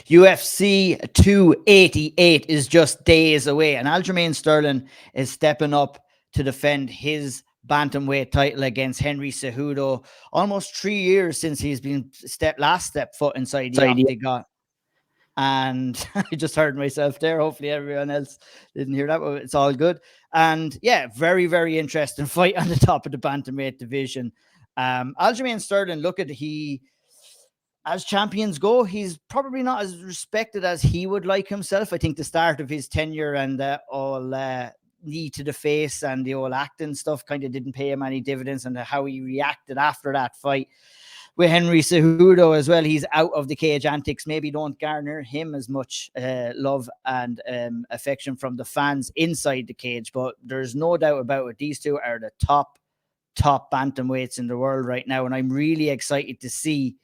UFC 288 is just days away, and Aljamain Sterling is stepping up to defend his bantamweight title against Henry Cejudo. Almost 3 years since he's been last step foot inside the octagon. And I just heard myself there. Hopefully everyone else didn't hear that, but it's all good. And yeah, very, very interesting fight on the top of the bantamweight division. Aljamain Sterling, look at as champions go, he's probably not as respected as he would like himself. I think the start of his tenure and all knee to the face and the old acting stuff kind of didn't pay him any dividends, and how he reacted after that fight with Henry Cejudo as well. He's out of the cage antics maybe don't garner him as much love and affection from the fans inside the cage, but there's no doubt about it. These two are the top bantamweights in the world right now, and I'm really excited to see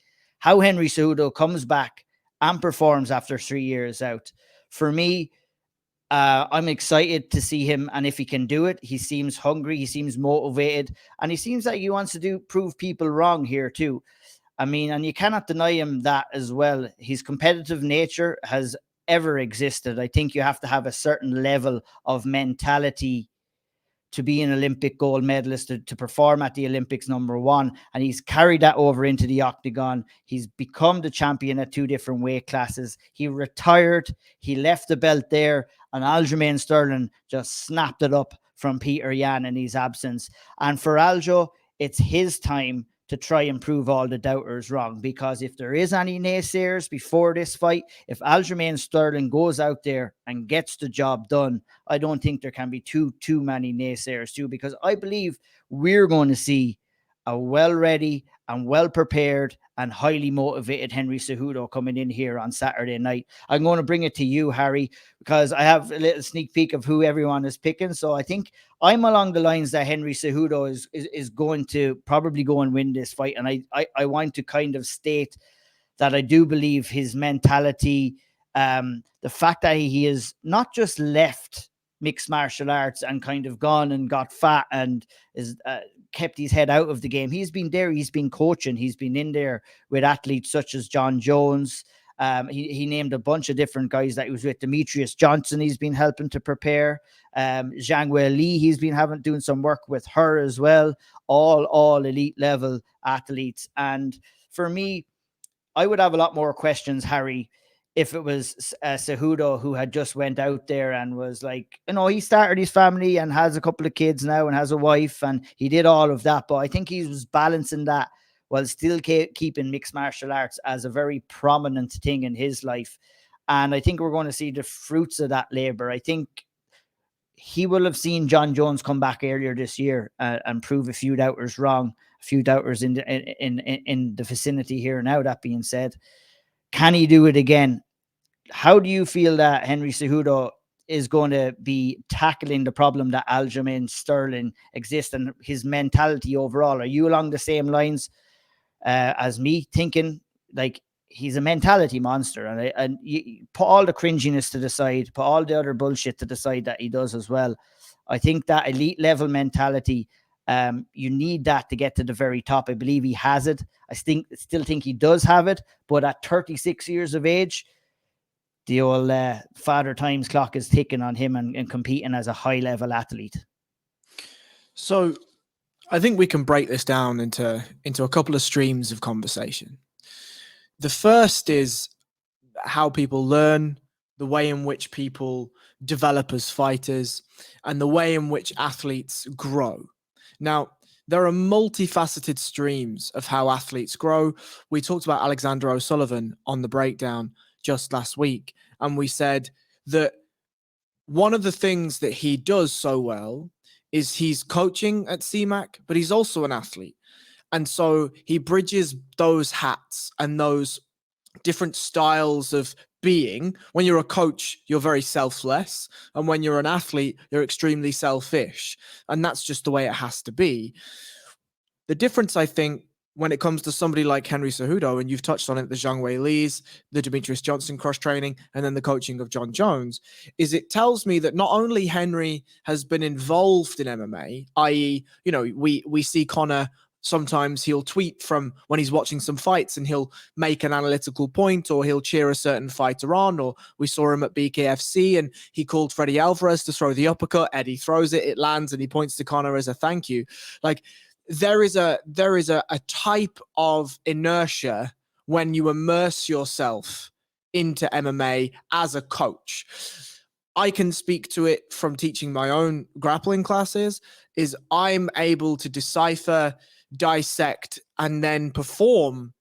how Henry Cejudo comes back and performs after 3 years out. For me, I'm excited to see him, and if he can do it, he seems hungry, he seems motivated, and he seems like he wants to prove people wrong here too. I mean, and you cannot deny him that as well. His competitive nature has ever existed. I think you have to have a certain level of mentality to be an Olympic gold medalist, to perform at the Olympics #1. And he's carried that over into the octagon. He's become the champion at 2 different weight classes. He retired. He left the belt there. And Aljamain Sterling just snapped it up from Peter Yan in his absence. And for Aljo, it's his time to try and prove all the doubters wrong. Because if there is any naysayers before this fight, if Aljamain Sterling goes out there and gets the job done, I don't think there can be too many naysayers too, because I believe we're going to see a well-ready and well-prepared and highly motivated Henry Cejudo coming in here on Saturday night. I'm going to bring it to you, Harry, because I have a little sneak peek of who everyone is picking. So I think I'm along the lines that Henry Cejudo is going to probably go and win this fight. And I want to kind of state that I do believe his mentality, the fact that he is not just left mixed martial arts and kind of gone and got fat and is kept his head out of the game. He's been there. He's been coaching. He's been in there with athletes such as John Jones. He named a bunch of different guys that he was with. Demetrious Johnson, he's been helping to prepare. Zhang Wei Li, he's been doing some work with her as well. All elite level athletes. And for me, I would have a lot more questions, Harry, if it was Cejudo who had just went out there and was like, he started his family and has a couple of kids now and has a wife, and he did all of that. But I think he was balancing that while still keeping mixed martial arts as a very prominent thing in his life. And I think we're going to see the fruits of that labor. I think he will have seen John Jones come back earlier this year and prove a few doubters wrong, a few doubters in the vicinity here. Now, that being said, can he do it again? How do you feel that Henry Cejudo is going to be tackling the problem that Aljamain Sterling exists, and his mentality overall? Are you along the same lines as me, thinking like he's a mentality monster, and you put all the cringiness to the side, put all the other bullshit to the side that he does as well? I think that elite level mentality, you need that to get to the very top. I believe he has it. I still think he does have it, but at 36 years of age, the old father times clock is ticking on him and competing as a high level athlete. So I think we can break this down into a couple of streams of conversation. The first is how people learn, the way in which people develop as fighters, and the way in which athletes grow. Now, there are multifaceted streams of how athletes grow. We talked about Alexander O'Sullivan on the breakdown just last week, and we said that one of the things that he does so well is he's coaching at CMAC, but he's also an athlete. And so he bridges those hats and those different styles of being. When you're a coach, you're very selfless. And when you're an athlete, you're extremely selfish. And that's just the way it has to be. The difference, I think, when it comes to somebody like Henry Cejudo, and you've touched on it, the Zhang Wei Li's, the Demetrious Johnson cross-training, and then the coaching of John Jones, is it tells me that not only Henry has been involved in MMA, i.e., we see Conor Sometimes he'll tweet from when he's watching some fights and he'll make an analytical point, or he'll cheer a certain fighter on. Or we saw him at BKFC and he called Freddie Alvarez to throw the uppercut. Eddie throws it, it lands, and he points to Conor as a thank you. Like, there is a type of inertia when you immerse yourself into MMA as a coach. I can speak to it from teaching my own grappling classes, is I'm able to decipher, dissect, and then perform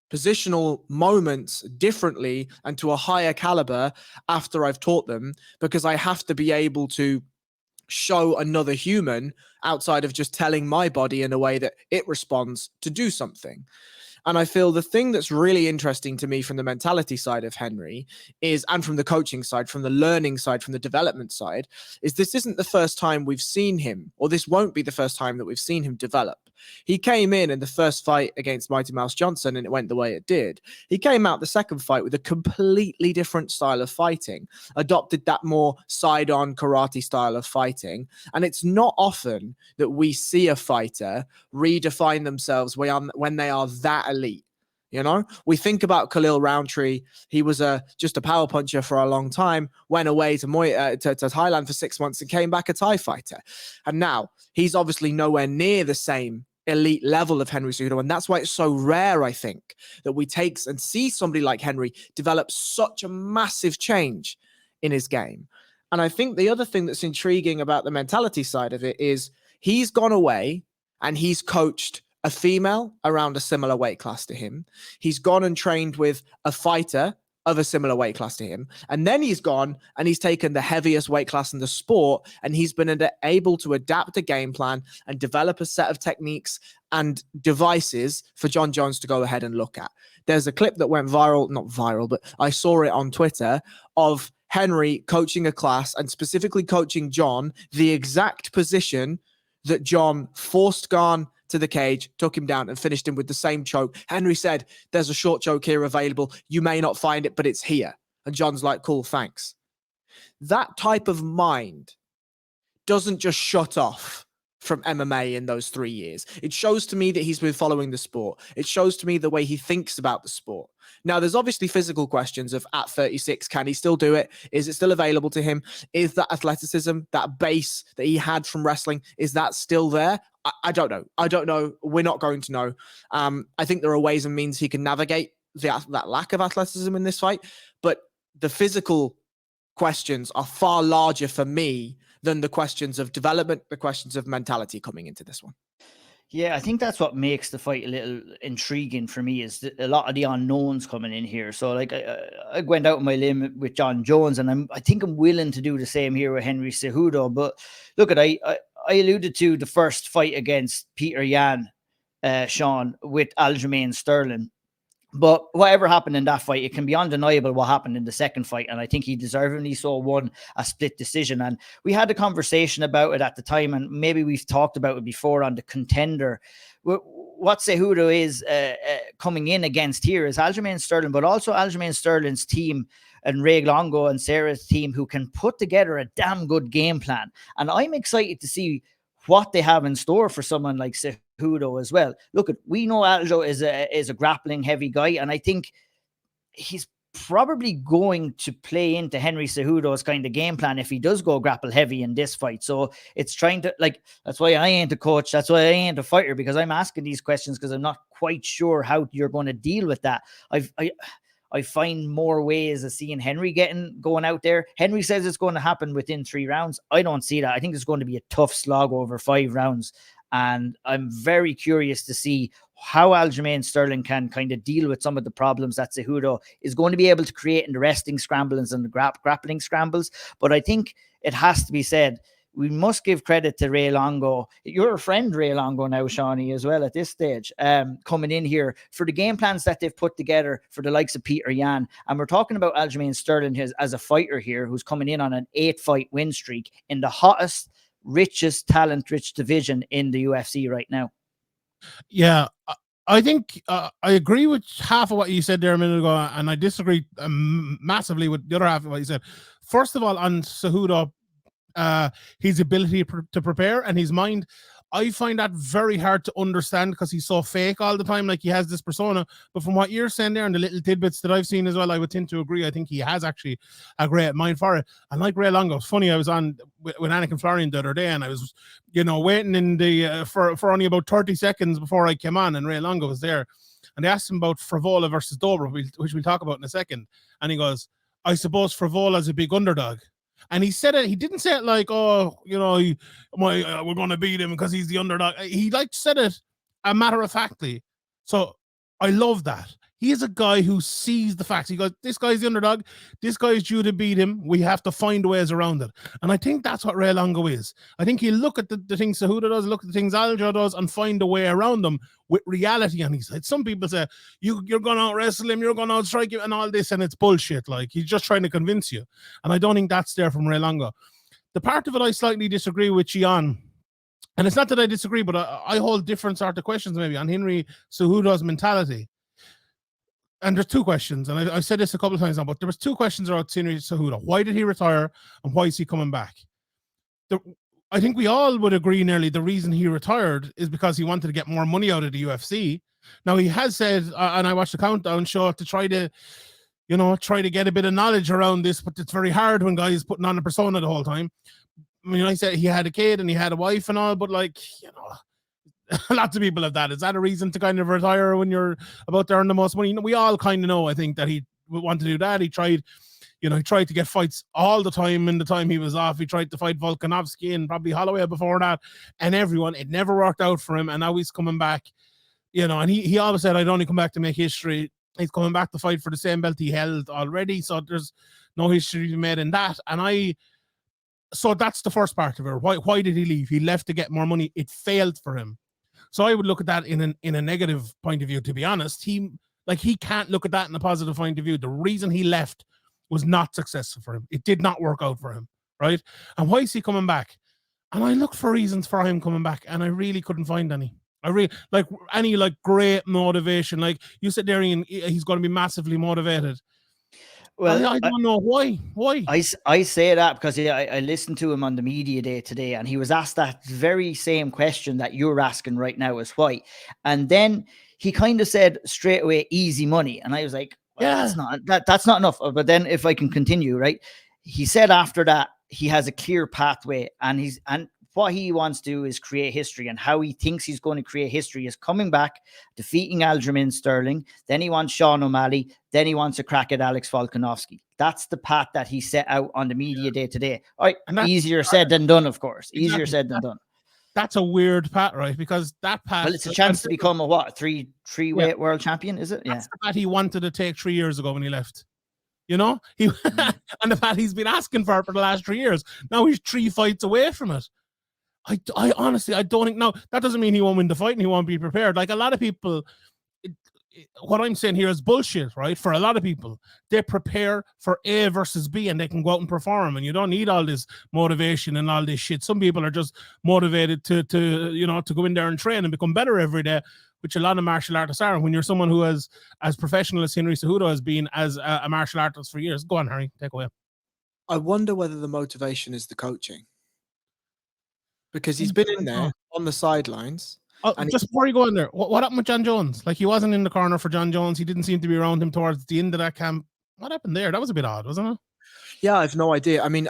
positional moments differently and to a higher caliber after I've taught them, because I have to be able to show another human outside of just telling my body in a way that it responds to do something. And I feel the thing that's really interesting to me from the mentality side of Henry is, and from the coaching side, from the learning side, from the development side, is this isn't the first time we've seen him, or this won't be the first time that we've seen him develop. He came in the first fight against Mighty Mouse Johnson and it went the way it did. He came out the second fight with a completely different style of fighting, adopted that more side-on karate style of fighting. And it's not often that we see a fighter redefine themselves when they are that elite. You know, we think about Khalil Roundtree. He was just a power puncher for a long time, went away to Thailand for 6 months and came back a Thai fighter. And now he's obviously nowhere near the same elite level of Henry Cejudo. And that's why it's so rare, I think, that we take and see somebody like Henry develop such a massive change in his game. And I think the other thing that's intriguing about the mentality side of it is he's gone away and he's coached a female around a similar weight class to him. He's gone and trained with a fighter of a similar weight class to him. And then he's gone and he's taken the heaviest weight class in the sport, and he's been able to adapt a game plan and develop a set of techniques and devices for John Jones to go ahead and look at. There's a clip that went viral, not viral, but I saw it on Twitter, of Henry coaching a class and specifically coaching John the exact position that John forced Garn to the cage, took him down and finished him with the same choke. Henry said, there's a short choke here available. You may not find it, but it's here. And John's like, cool, thanks. That type of mind doesn't just shut off from MMA in those 3 years. It shows to me that he's been following the sport. It shows to me the way he thinks about the sport. Now, there's obviously physical questions of at 36, can he still do it? Is it still available to him? Is that athleticism, that base that he had from wrestling, is that still there? I don't know. I don't know. We're not going to know. I think there are ways and means he can navigate that lack of athleticism in this fight. But the physical questions are far larger for me than the questions of development, the questions of mentality coming into this one. Yeah, I think that's what makes the fight a little intriguing for me, is a lot of the unknowns coming in here. So like I went out on my limb with John Jones, and I think I'm willing to do the same here with Henry Cejudo. But look, I alluded to the first fight against Peter Yan, Sean, with Aljamain Sterling. But whatever happened in that fight, it can be undeniable what happened in the second fight. And I think he deservedly so won a split decision. And we had a conversation about it at the time, and maybe we've talked about it before on the Contender. What Cejudo is coming in against here is Aljamain Sterling, but also Aljamain Sterling's team and Ray Longo and Sarah's team, who can put together a damn good game plan. And I'm excited to see what they have in store for someone like Cejudo as well. Look, we know Aljo is a grappling heavy guy, and I think he's probably going to play into Henry Cejudo's kind of game plan if he does go grapple heavy in this fight. So it's trying to, like, that's why I ain't a coach. That's why I ain't a fighter, because I'm asking these questions because I'm not quite sure how you're going to deal with that. I find more ways of seeing Henry going out there. Henry says it's going to happen within 3 rounds. I don't see that. I think it's going to be a tough slog over 5 rounds. And I'm very curious to see how Aljamain Sterling can kind of deal with some of the problems that Cejudo is going to be able to create in the wrestling scrambles and the grappling scrambles. But I think it has to be said, we must give credit to Ray Longo. You're a friend, Ray Longo, now, Shawnee, as well at this stage, coming in here for the game plans that they've put together for the likes of Peter Yan. And we're talking about Aljamain Sterling as a fighter here who's coming in on an 8-fight win streak in the hottest, richest, talent-rich division in the UFC right now. Yeah, I think I agree with half of what you said there a minute ago, and I disagree massively with the other half of what you said. First of all, on Cejudo, his ability to prepare and his mind, I find that very hard to understand because he's so fake all the time. Like he has this persona. But from what you're saying there and the little tidbits that I've seen as well, I would tend to agree. I think he has actually a great mind for it. And like Ray Longo, it's funny, I was on with Anakin Florian the other day and I was, waiting in the for only about 30 seconds before I came on and Ray Longo was there. And they asked him about Frivola versus Dobra, which we'll talk about in a second. And he goes, I suppose Frivola's a big underdog. And he said it, he didn't say it like, oh, we're going to beat him because he's the underdog. He said it a matter of factly. So I love that. He is a guy who sees the facts. He goes, this guy's the underdog. This guy is due to beat him. We have to find ways around it. And I think that's what Ray Longo is. I think he'll look at the things Cejudo does, look at the things Aljo does, and find a way around them with reality on his side. Some people say, you're going to out-wrestle him, you're going to out-strike him, and all this, and it's bullshit. Like, he's just trying to convince you. And I don't think that's there from Ray Longo. The part of it I slightly disagree with you on, and it's not that I disagree, but I hold different sort of questions maybe on Henry Cejudo's mentality. And there's two questions, and I've said this a couple of times now, but there was two questions about Henry Cejudo. Why did he retire, and why is he coming back? I think we all would agree nearly the reason he retired is because he wanted to get more money out of the UFC. Now, he has said, and I watched the Countdown show to try to get a bit of knowledge around this, but it's very hard when guys putting on a persona the whole time. I mean, I said he had a kid and he had a wife and all, but lots of people have that. Is that a reason to kind of retire when you're about to earn the most money? We all kind of know, I think, that he would want to do that. He tried to get fights all the time in the time he was off. He tried to fight Volkanovski and probably Holloway before that, and everyone. It never worked out for him, and now he's coming back, and he always said, I'd only come back to make history. He's coming back to fight for the same belt he held already, so there's no history to be made in that. So that's the first part of it. Why did he leave? He left to get more money. It failed for him. So I would look at that in a negative point of view, to be honest. He can't look at that in a positive point of view. The reason he left was not successful for him. It did not work out for him, right? And why is he coming back? And I looked for reasons for him coming back, and I really couldn't find any. I really any great motivation. Like you said there, Ian, he's going to be massively motivated. Well, I don't know why. I say that because I listened to him on the media day today, and he was asked that very same question that you're asking right now, is why. And then he kind of said straight away, easy money. And I was like, well, that's not enough. But then if I can continue, right? He said after that he has a clear pathway, and what he wants to do is create history, and how he thinks he's going to create history is coming back, defeating Aljamain Sterling. Then he wants Sean O'Malley. Then he wants a crack at Alex Volkanovski. That's the path that he set out on the media day today. All right, easier said than done, of course. Exactly. Easier said than done. That's a weird path, right? Because that path... Well, it's a chance to become a three-weight world champion, is it? That's the path he wanted to take 3 years ago when he left. And the path he's been asking for the last 3 years. Now he's 3 fights away from it. I honestly, I don't think, no, that doesn't mean he won't win the fight and he won't be prepared. Like a lot of people, what I'm saying here is bullshit, right? For a lot of people, they prepare for A versus B and they can go out and perform, and you don't need all this motivation and all this shit. Some people are just motivated to go in there and train and become better every day, which a lot of martial artists are. And when you're someone who has, as professional as Henry Cejudo has been as a martial artist for years, go on, Harry, take away. I wonder whether the motivation is the coaching. Because he's been in there on the sidelines. And just before you go in there, what happened with John Jones? Like, he wasn't in the corner for John Jones. He didn't seem to be around him towards the end of that camp. What happened there? That was a bit odd, wasn't it? Yeah, I've no idea. I mean,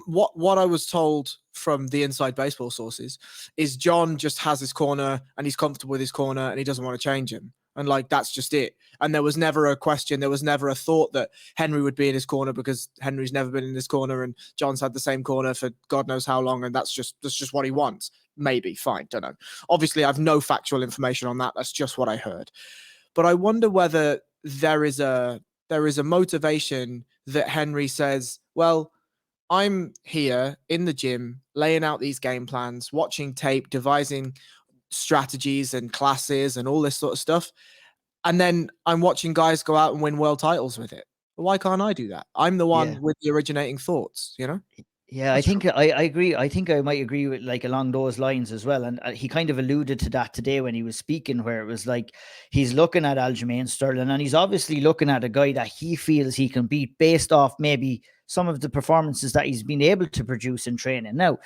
what I was told from the inside baseball sources is John just has his corner and he's comfortable with his corner and he doesn't want to change him. And that's just it. And there was never a question. There was never a thought that Henry would be in his corner, because Henry's never been in this corner and John's had the same corner for God knows how long. And that's just what he wants. Maybe, fine, don't know. Obviously, I have no factual information on that. That's just what I heard. But I wonder whether there is a motivation that Henry says, well, I'm here in the gym, laying out these game plans, watching tape, devising strategies and classes and all this sort of stuff. And then I'm watching guys go out and win world titles with it. Why can't I do that? I'm the one with the originating thoughts, Yeah, I think I agree. I think I might agree with along those lines as well. And he kind of alluded to that today when he was speaking, where it was like he's looking at Aljamain Sterling, and he's obviously looking at a guy that he feels he can beat based off maybe some of the performances that he's been able to produce in training. Now,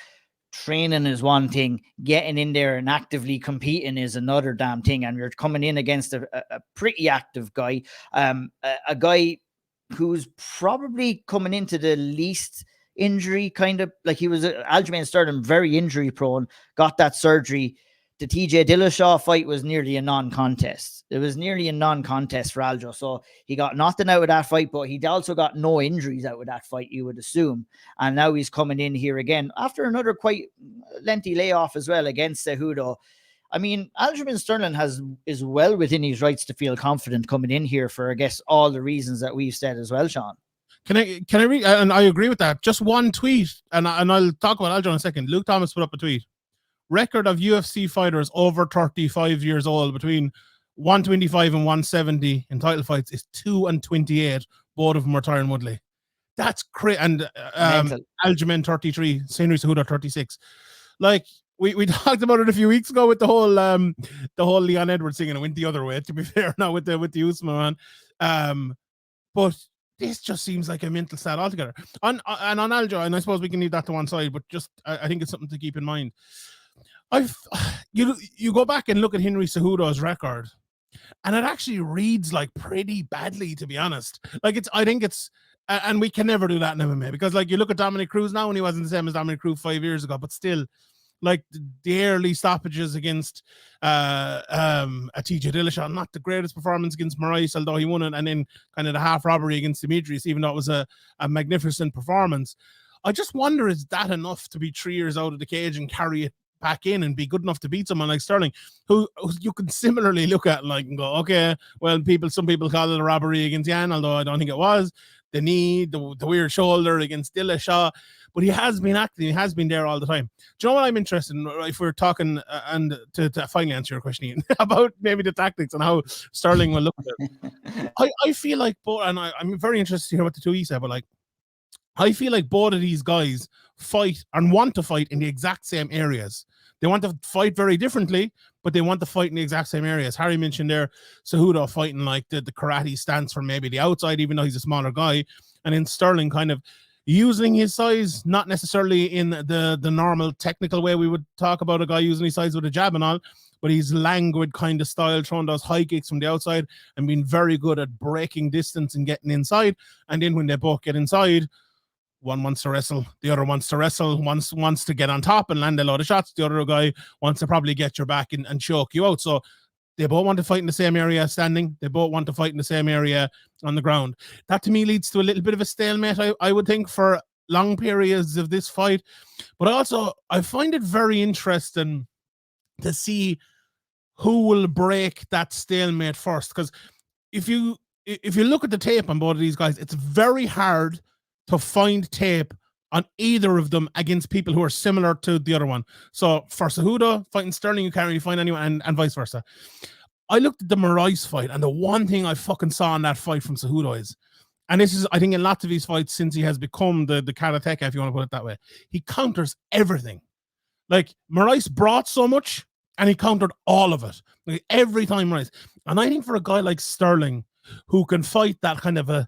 training is one thing, getting in there and actively competing is another damn thing. And you're coming in against a pretty active guy, a guy who's probably coming into the least injury, kind of like he was Aljamain Sterling, very injury prone, got that surgery. The TJ Dillashaw fight was nearly a non-contest. It was nearly a non-contest for Aljo. So he got nothing out of that fight, but he also got no injuries out of that fight, you would assume. And now he's coming in here again after another quite lengthy layoff as well against Cejudo. I mean, Aljamain Sterling is well within his rights to feel confident coming in here for, I guess, all the reasons that we've said as well, Sean. Can I read? And I agree with that. Just one tweet, and I'll talk about Aljo in a second. Luke Thomas put up a tweet. Record of UFC fighters over 35 years old between 125 and 170 in title fights is 2-28. Both of them retiring Woodley. That's crazy. And Aljamain 33, Henry Cejudo 36. Like we talked about it a few weeks ago with the whole Leon Edwards thing, and it went the other way. To be fair, now with the Usman man, but this just seems like a mental stat altogether. On Aljo, and I suppose we can leave that to one side, but just I think it's something to keep in mind. You go back and look at Henry Cejudo's record, and it actually reads like pretty badly, to be honest. Like I think it's, and we can never do that in MMA, because like you look at Dominic Cruz now, and he wasn't the same as Dominic Cruz 5 years ago, but still, like the early stoppages against a TJ Dillashaw, not the greatest performance against Moraes, although he won it, and then kind of the half robbery against Demetrious, even though it was a magnificent performance. I just wonder, is that enough to be 3 years out of the cage and carry it back in and be good enough to beat someone like Sterling, who you can similarly look at like and go, okay, well, some people call it a robbery against Yan, although I don't think it was. The knee, the weird shoulder against Dillashaw, but he has been active. He has been there all the time. Do you know what I'm interested in? If we're talking and to finally answer your question, Ian, about maybe the tactics and how Sterling will look at it. I feel like both, and I'm very interested to hear what the two he said, but like I feel like both of these guys fight and want to fight in the exact same areas. They want to fight very differently, but they want to fight in the exact same areas. Harry mentioned there, Cejudo fighting like the karate stance from maybe the outside, even though he's a smaller guy. And then Sterling kind of using his size, not necessarily in the normal technical way we would talk about a guy using his size with a jab and all, but he's languid kind of style, throwing those high kicks from the outside and being very good at breaking distance and getting inside. And then when they both get inside, one wants to wrestle, the other wants to wrestle, wants to get on top and land a lot of shots. The other guy wants to probably get your back and choke you out. So they both want to fight in the same area standing. They both want to fight in the same area on the ground. That to me leads to a little bit of a stalemate, I would think, for long periods of this fight. But also, I find it very interesting to see who will break that stalemate first. Because if you look at the tape on both of these guys, it's very hard to find tape on either of them against people who are similar to the other one. So for Cejudo fighting Sterling, you can't really find anyone, and vice versa. I looked at the Moraes fight, and the one thing I fucking saw in that fight from Cejudo is, and this is, I think, in lots of these fights since he has become the karateka, if you want to put it that way, he counters everything. Like, Moraes brought so much, and he countered all of it. Like, every time Moraes. And I think for a guy like Sterling, who can fight that kind of a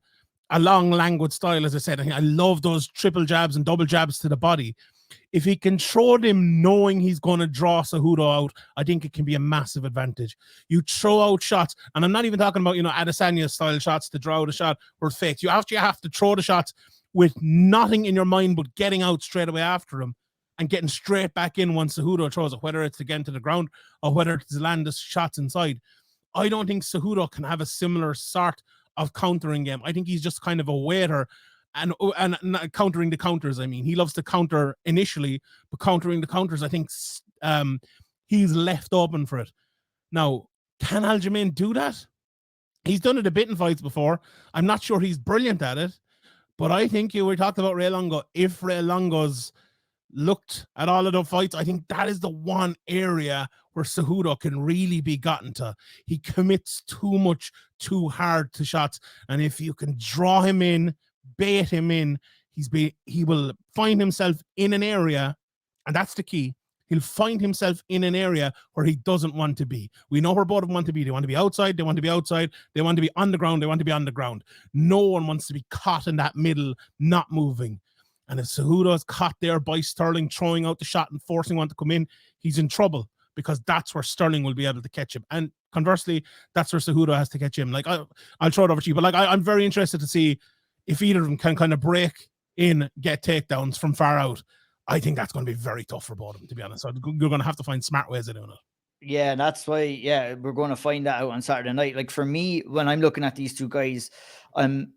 long languid style, as I said, I love those triple jabs and double jabs to the body. If he can throw them knowing he's going to draw Cejudo out, I think it can be a massive advantage. You throw out shots, and I'm not even talking about, Adesanya style shots to draw out a shot or fake. You actually have to throw the shots with nothing in your mind but getting out straight away after him and getting straight back in once Cejudo throws it, whether it's again to the ground or whether it's to land the shots inside. I don't think Cejudo can have a similar sort of countering game. I think he's just kind of a waiter and countering the counters. I mean, he loves to counter initially, but countering the counters, I think he's left open for it. Now, can Aljamain do that? He's done it a bit in fights before. I'm not sure he's brilliant at it, but I think we talked about Ray Longo. If Ray Longo's looked at all of the fights, I think that is the one area where Cejudo can really be gotten to. He commits too much, too hard to shots, and if you can draw him in, bait him in, he will find himself in an area, and that's the key. He'll find himself in an area where he doesn't want to be. We know where both of them want to be. They want to be outside. They want to be outside. They want to be on the ground. They want to be on the ground. No one wants to be caught in that middle, not moving. And if Cejudo is caught there by Sterling throwing out the shot and forcing one to come in, he's in trouble, because that's where Sterling will be able to catch him. And conversely, that's where Cejudo has to catch him. Like, I'll throw it over to you, but like, I'm very interested to see if either of them can kind of break in, get takedowns from far out. I think that's going to be very tough for both of them, to be honest. So you're going to have to find smart ways of doing it. Yeah, and that's why, we're going to find that out on Saturday night. Like, for me, when I'm looking at these two guys, I'm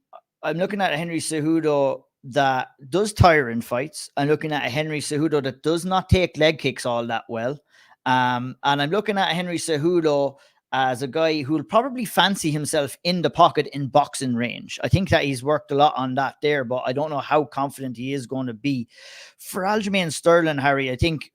looking at a Henry Cejudo that does tire in fights. I'm looking at a Henry Cejudo that does not take leg kicks all that well. And I'm looking at a Henry Cejudo as a guy who will probably fancy himself in the pocket in boxing range. I think that he's worked a lot on that there, but I don't know how confident he is going to be. For Aljamain Sterling, Harry, I think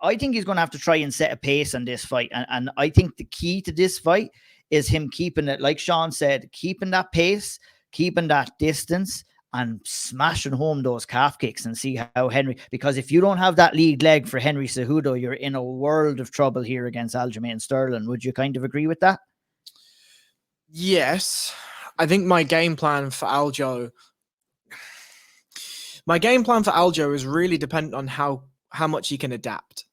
he's going to have to try and set a pace on this fight. And I think the key to this fight is him keeping it, like Sean said, keeping that pace, keeping that distance, and smashing home those calf kicks and see how Henry, because if you don't have that lead leg for Henry Cejudo, you're in a world of trouble here against Aljamain Sterling. Would you kind of agree with that? Yes. I think my game plan for Aljo is really dependent on how much he can adapt.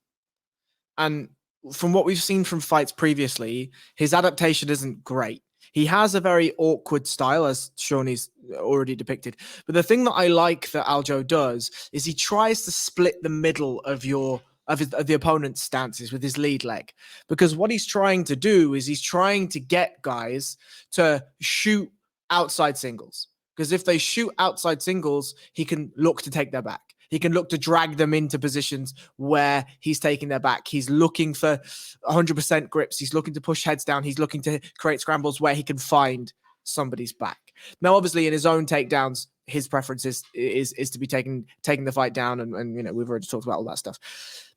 And from what we've seen from fights previously, his adaptation isn't great. He has a very awkward style, as Shawnee's already depicted. But the thing that I like that Aljo does is he tries to split the middle of the opponent's stances with his lead leg. Because what he's trying to do is he's trying to get guys to shoot outside singles. Because if they shoot outside singles, he can look to take their back. He can look to drag them into positions where he's taking their back. He's looking for 100% grips. He's looking to push heads down. He's looking to create scrambles where he can find somebody's back. Now, obviously, in his own takedowns, his preference is to be taking the fight down. And you know, we've already talked about all that stuff.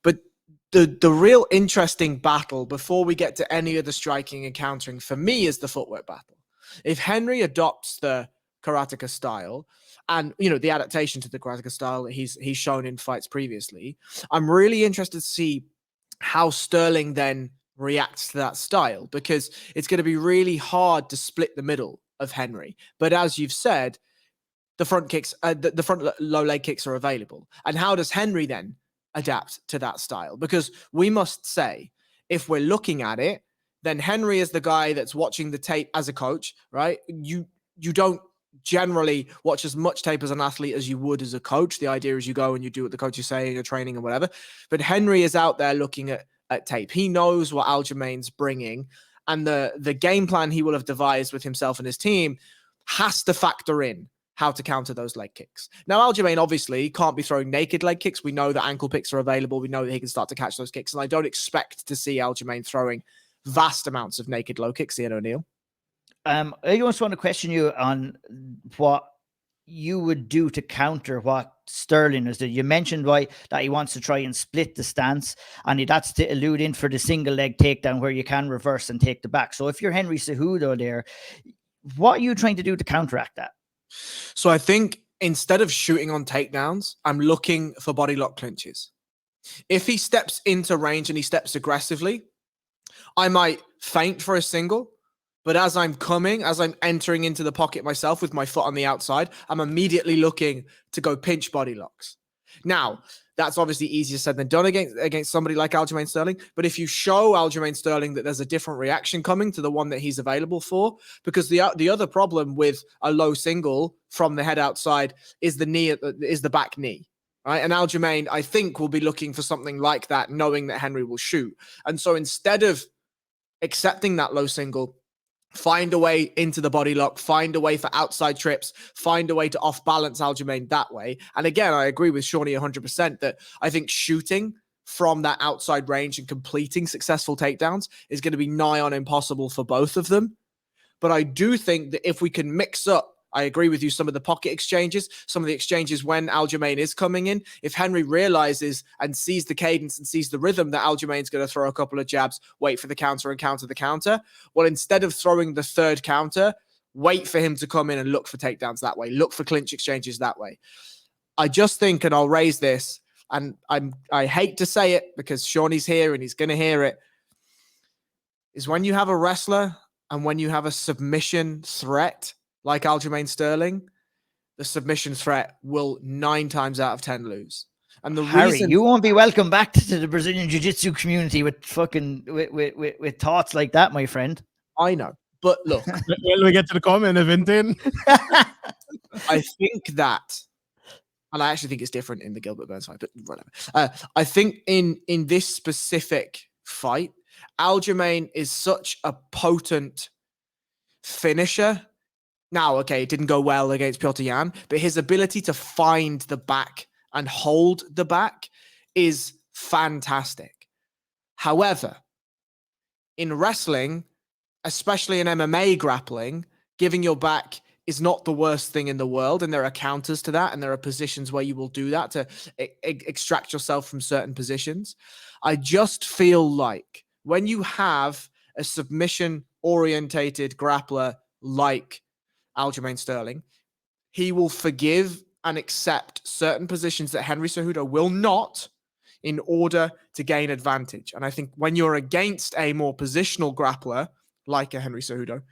But the real interesting battle before we get to any of the striking and countering for me is the footwork battle. If Henry adopts the karateka style, and, you know, the adaptation to the karateka style that he's shown in fights previously, I'm really interested to see how Sterling then reacts to that style, because it's going to be really hard to split the middle of Henry. But as you've said, the front kicks, the front low leg kicks are available. And how does Henry then adapt to that style? Because we must say, if we're looking at it, then Henry is the guy that's watching the tape as a coach, right? You don't generally watch as much tape as an athlete as you would as a coach. The idea is you go and you do what the coach is saying, you're training and whatever. But Henry is out there looking at tape. He knows what Aljamain's bringing, and the game plan he will have devised with himself and his team has to factor in how to counter those leg kicks. Now, Aljamain obviously can't be throwing naked leg kicks. We know that ankle picks are available. We know that he can start to catch those kicks. And I don't expect to see Aljamain throwing vast amounts of naked low kicks, Ian O'Neill. I just want to question you on what you would do to counter what Sterling is doing. You mentioned that he wants to try and split the stance, and that's to allude in for the single leg takedown where you can reverse and take the back. So if you're Henry Cejudo there, what are you trying to do to counteract that? So I think instead of shooting on takedowns, I'm looking for body lock clinches. If he steps into range and he steps aggressively, I might feint for a single. But as I'm entering into the pocket myself with my foot on the outside, I'm immediately looking to go pinch body locks. Now, that's obviously easier said than done against somebody like Aljamain Sterling. But if you show Aljamain Sterling that there's a different reaction coming to the one that he's available for, because the other problem with a low single from the head outside is the back knee. Right? And Aljamain, I think, will be looking for something like that, knowing that Henry will shoot. And so instead of accepting that low single, find a way into the body lock, find a way for outside trips, find a way to off-balance Aljamain that way. And again, I agree with Shawnee 100% that I think shooting from that outside range and completing successful takedowns is going to be nigh on impossible for both of them. But I do think that if we can mix up, I agree with you, some of the pocket exchanges, some of the exchanges when Aljamain is coming in. If Henry realizes and sees the cadence and sees the rhythm that Aljamain's going to throw a couple of jabs, wait for the counter and counter the counter, well, instead of throwing the third counter, wait for him to come in and look for takedowns that way, look for clinch exchanges that way. I just think, and I'll raise this, and I hate to say it because Shawnee's here and he's going to hear it, is when you have a wrestler and when you have a submission threat like Aljamain Sterling, the submission threat will 9 times out of 10 lose. And the Harry, reason you won't be welcome back to the Brazilian Jiu-Jitsu community with fucking with thoughts like that, my friend. I know, but look, Will we get to the comment event then? I think that, and I actually think it's different in the Gilbert Burns fight, but whatever. I think in this specific fight, Aljamain is such a potent finisher. Now, okay, it didn't go well against Piotr Jan, but his ability to find the back and hold the back is fantastic. However, in wrestling, especially in MMA grappling, giving your back is not the worst thing in the world. And there are counters to that. And there are positions where you will do that to extract yourself from certain positions. I just feel like when you have a submission-orientated grappler like Aljamain Sterling, he will forgive and accept certain positions that Henry Cejudo will not in order to gain advantage. And I think when you're against a more positional grappler like a Henry Cejudo,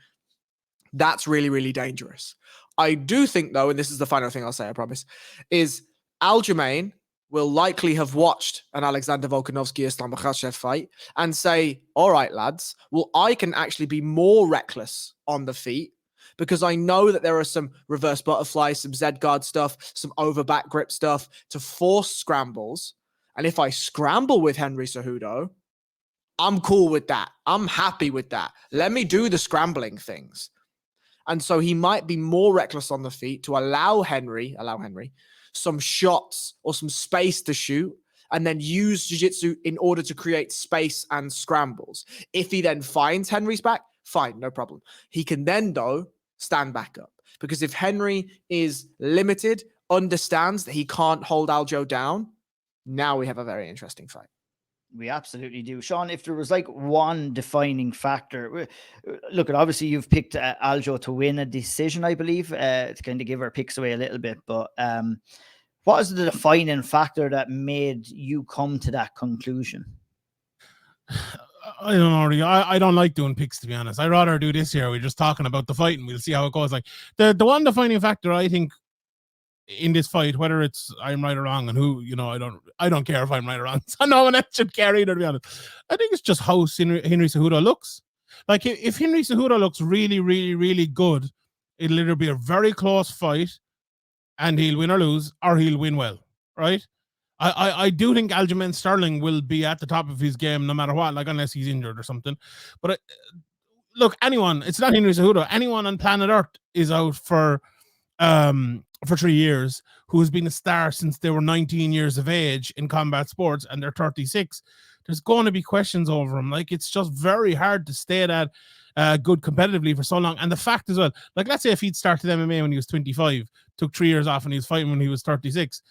that's really, really dangerous. I do think, though, and this is the final thing I'll say, I promise, is Aljamain will likely have watched an Alexander Volkanovski-Islam Makhachev fight and say, all right, lads, well, I can actually be more reckless on the feet because I know that there are some reverse butterflies, some Z-guard stuff, some over back grip stuff to force scrambles. And if I scramble with Henry Cejudo, I'm cool with that. I'm happy with that. Let me do the scrambling things. And so he might be more reckless on the feet to allow Henry some shots or some space to shoot and then use jiu-jitsu in order to create space and scrambles. If he then finds Henry's back, fine, no problem. He can then, though, stand back up. Because if Henry is limited, understands that he can't hold Aljo down, now we have a very interesting fight. We absolutely do. Sean, if there was like one defining factor, look, obviously you've picked Aljo to win a decision, I believe, to kind of give our picks away a little bit, but what is the defining factor that made you come to that conclusion? I don't know. I don't like doing picks, to be honest. I'd rather do this here. We're just talking about the fight and we'll see how it goes. Like the one defining factor, I think, in this fight, whether it's I'm right or wrong, and who, I don't care if I'm right or wrong. So no one else should care either, to be honest. I think it's just how Henry Cejudo looks. Like if Henry Cejudo looks really, really, really good, it'll either be a very close fight and he'll win or lose, or he'll win well, right? I do think Aljamain Sterling will be at the top of his game no matter what, like unless he's injured or something. But look, it's not Henry Cejudo. Anyone on planet Earth is out for 3 years, who's been a star since they were 19 years of age in combat sports, and they're 36. There's going to be questions over him. Like, it's just very hard to stay that good competitively for so long. And the fact as well, like, let's say if he'd started MMA when he was 25, took 3 years off and he was fighting when he was 36,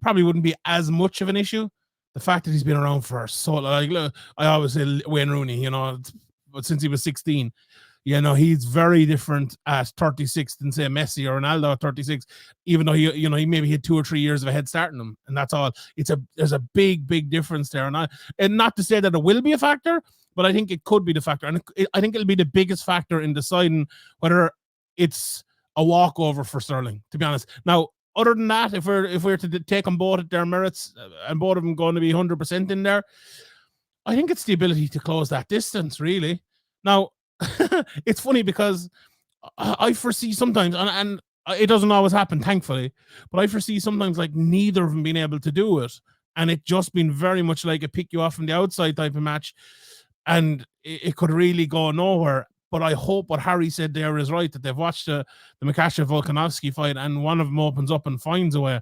probably wouldn't be as much of an issue. The fact that he's been around for so long, like, look, I always say Wayne Rooney, but since he was 16, he's very different at 36 than say Messi or Ronaldo at 36, even though he maybe had 2 or 3 years of a head start in him, and that's all. There's a big difference there, and not to say that it will be a factor, but I think it could be the factor, and I think it'll be the biggest factor in deciding whether it's a walkover for Sterling, to be honest. Now, other than that, if we're to take them both at their merits, and both of them going to be 100% in there, I think it's the ability to close that distance, really. Now, it's funny because I foresee sometimes, and it doesn't always happen, thankfully, but I foresee sometimes like neither of them being able to do it, and it just been very much like a pick you off from the outside type of match, and it could really go nowhere. But I hope what Harry said there is right, that they've watched the Makhachev-Volkanovski fight and one of them opens up and finds a way.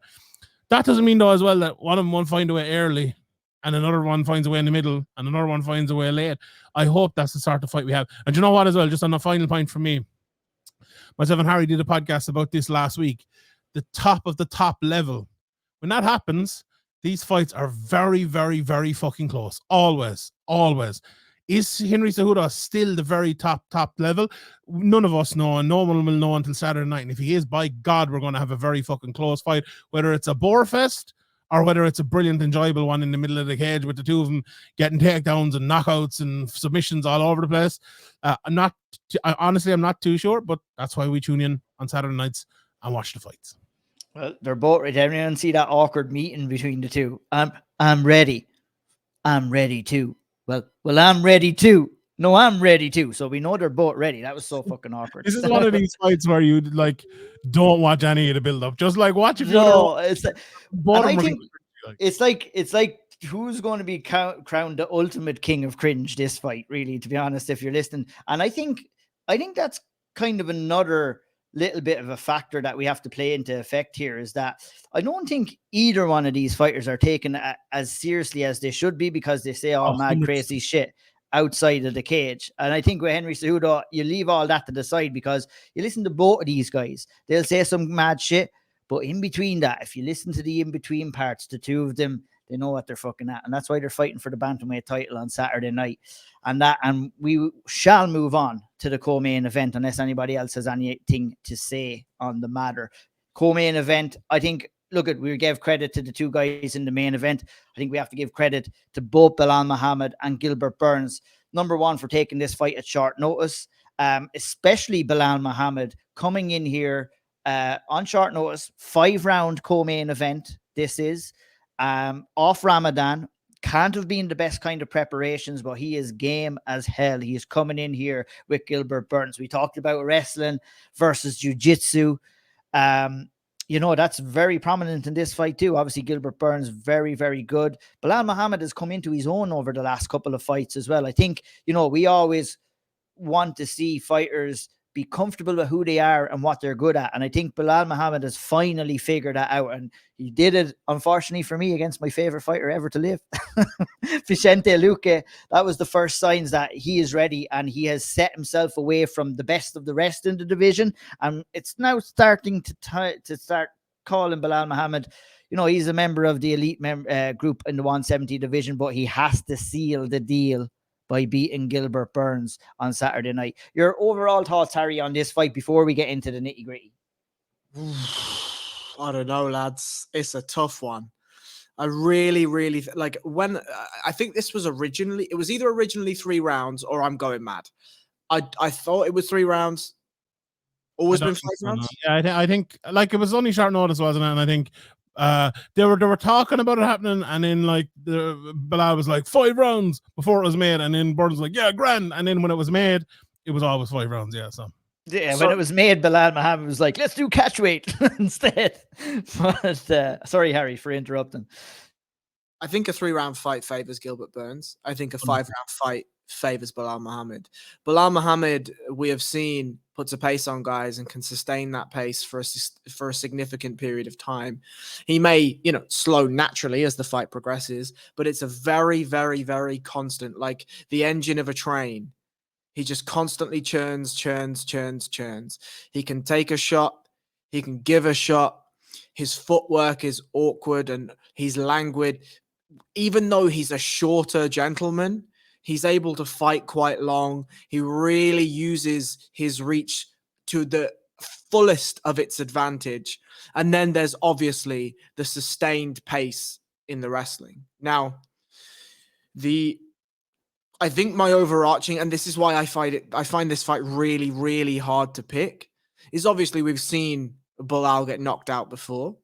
That doesn't mean, though, as well, that one of them won't find a way early and another one finds a way in the middle and another one finds a way late. I hope that's the sort of fight we have. And you know what, as well, just on the final point for me, myself and Harry did a podcast about this last week. The top of the top level, when that happens, these fights are very, very, very fucking close. Always. Is Henry Cejudo still the very top level? None of us know, and no one will know until Saturday night. And if he is, by God, we're going to have a very fucking close fight, whether it's a bore fest or whether it's a brilliant, enjoyable one in the middle of the cage with the two of them getting takedowns and knockouts and submissions all over the place. Honestly, I'm not too sure, but that's why we tune in on Saturday nights and watch the fights. Well, they're both ready. Everyone see that awkward meeting between the two. I'm ready. I'm ready too. Well, I'm ready too. No, I'm ready too. So we know they're both ready. That was so fucking awkward. This is one of these fights where you like don't watch any of the build up. Just like watch if you no, it's like, both and of them I are think like, it's like who's going to be crowned the ultimate king of cringe this fight, really, to be honest, if you're listening. And I think that's kind of another little bit of a factor that we have to play into effect here, is that I don't think either one of these fighters are taken as seriously as they should be, because they say all mad, 100%. crazy shit outside of the cage. And I think with Henry Cejudo, you leave all that to the side, because you listen to both of these guys, they'll say some mad shit, but in between that, if you listen to the in-between parts, the two of them, they know what they're fucking at. And that's why they're fighting for the Bantamweight title on Saturday night. And we shall move on to the co-main event, unless anybody else has anything to say on the matter. Co-main event, I think, we gave credit to the two guys in the main event. I think we have to give credit to both Belal Muhammad and Gilbert Burns, number one, for taking this fight at short notice, especially Belal Muhammad coming in here on short notice. 5-round co-main event this is, off Ramadan. Can't have been the best kind of preparations, but he is game as hell. He is coming in here with Gilbert Burns. We talked about wrestling versus jiu-jitsu. That's very prominent in this fight too. Obviously, Gilbert Burns, very, very good. Belal Muhammad has come into his own over the last couple of fights as well. I think, we always want to see fighters be comfortable with who they are and what they're good at. And I think Belal Muhammad has finally figured that out. And he did it, unfortunately for me, against my favorite fighter ever to live, Vicente Luque. That was the first signs that he is ready, and he has set himself away from the best of the rest in the division. And it's now starting to start calling Belal Muhammad, he's a member of the elite group in the 170 division, but he has to seal the deal by beating Gilbert Burns on Saturday night. Your overall thoughts, Harry, on this fight before we get into the nitty gritty? I don't know, lads. It's a tough one. I really, really when I think this was originally, it was either originally 3 rounds or I'm going mad. I thought it was 3 rounds. Always been 5 rounds. Yeah, I think like it was only short notice, wasn't it? And I think they were talking about it happening, and then like Belal was like 5 rounds before it was made, and then Burns was like, yeah, grand. And then when it was made, it was always 5 rounds. Yeah, when it was made, Belal Muhammad was like, let's do catch weight instead. But sorry, Harry, for interrupting. I think a 3-round fight favors Gilbert Burns. I think a 5-round fight favors Belal Muhammad. Belal Muhammad, we have seen, puts a pace on guys and can sustain that pace for a significant period of time. He may, slow naturally as the fight progresses, but it's a very, very, very constant, like the engine of a train. He just constantly churns. He can take a shot. He can give a shot. His footwork is awkward and he's languid. Even though he's a shorter gentleman, he's able to fight quite long. He really uses his reach to the fullest of its advantage. And then there's obviously the sustained pace in the wrestling. Now, I think my overarching, and this is why I find this fight really, really hard to pick, is obviously we've seen Belal get knocked out before.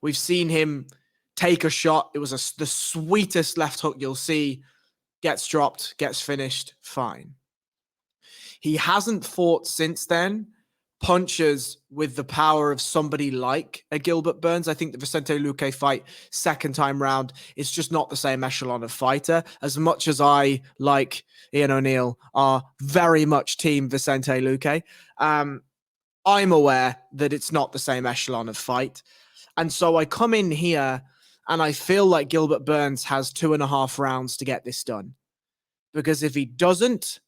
We've seen him take a shot. It was the sweetest left hook you'll see. Gets dropped, gets finished, fine. He hasn't fought since then punches with the power of somebody like a Gilbert Burns. I think the Vicente Luque fight, second time round, is just not the same echelon of fighter. As much as I, like Ian O'Neill, are very much team Vicente Luque, I'm aware that it's not the same echelon of fight. And so I come in here and I feel like Gilbert Burns has 2.5 rounds to get this done. Because if he doesn't,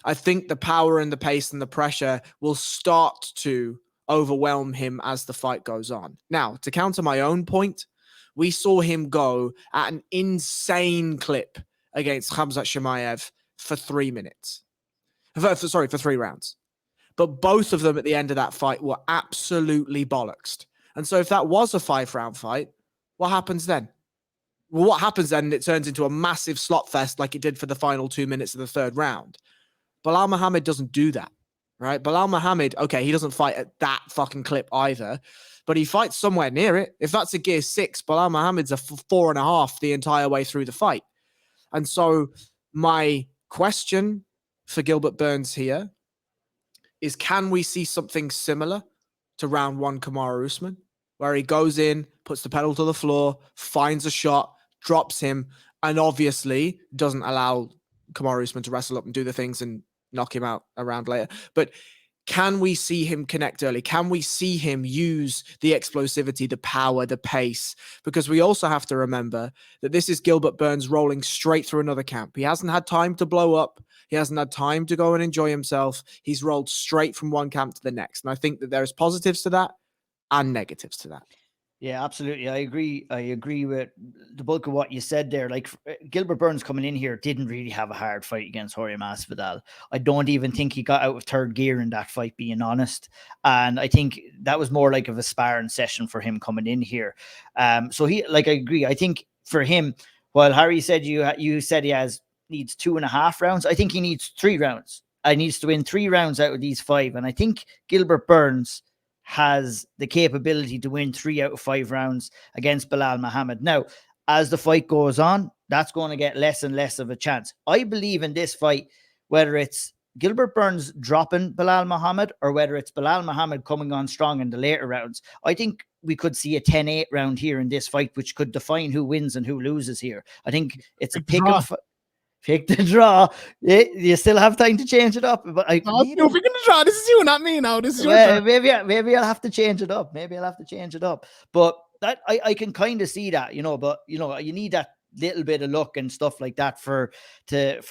I think the power and the pace and the pressure will start to overwhelm him as the fight goes on. Now, to counter my own point, we saw him go at an insane clip against Khamzat Chimaev for 3 minutes. For 3 rounds. But both of them at the end of that fight were absolutely bollocksed. And so if that was a 5-round fight, what happens then? Well, what happens then? It turns into a massive slot fest like it did for the final 2 minutes of the third round. Belal Muhammad doesn't do that. right? Belal Muhammad, okay, he doesn't fight at that fucking clip either, but he fights somewhere near it. If that's a gear 6, Belal Muhammad's a 4.5 the entire way through the fight. And so my question for Gilbert Burns here is, can we see something similar to round 1 Kamaru Usman, where he goes in, puts the pedal to the floor, finds a shot, drops him, and obviously doesn't allow Kamaru Usman to wrestle up and do the things and knock him out a round later. But can we see him connect early? Can we see him use the explosivity, the power, the pace? Because we also have to remember that this is Gilbert Burns rolling straight through another camp. He hasn't had time to blow up. He hasn't had time to go and enjoy himself. He's rolled straight from one camp to the next. And I think that there's positives to that and negatives to that. Yeah, absolutely. I agree with the bulk of what you said there. Like, Gilbert Burns coming in here didn't really have a hard fight against Jorge Masvidal. I don't even think he got out of third gear in that fight, being honest. And I think that was more like of a sparring session for him coming in here. So I agree. I think for him, while Harry said you said he needs 2.5 rounds, I think he needs 3 rounds. I needs to win 3 rounds out of these 5. And I think Gilbert Burns has the capability to win 3 out of 5 rounds against Belal Muhammad. Now, as the fight goes on, that's going to get less and less of a chance. I believe in this fight, whether it's Gilbert Burns dropping Belal Muhammad or whether it's Belal Muhammad coming on strong in the later rounds, I think we could see a 10-8 round here in this fight, which could define who wins and who loses here. I think it's a pick the draw. You still have time to change it up. But we're picking the draw. This is you, not me now. This is your turn. Maybe I'll have to change it up. But that I can kind of see that, but you need that little bit of luck and stuff like that for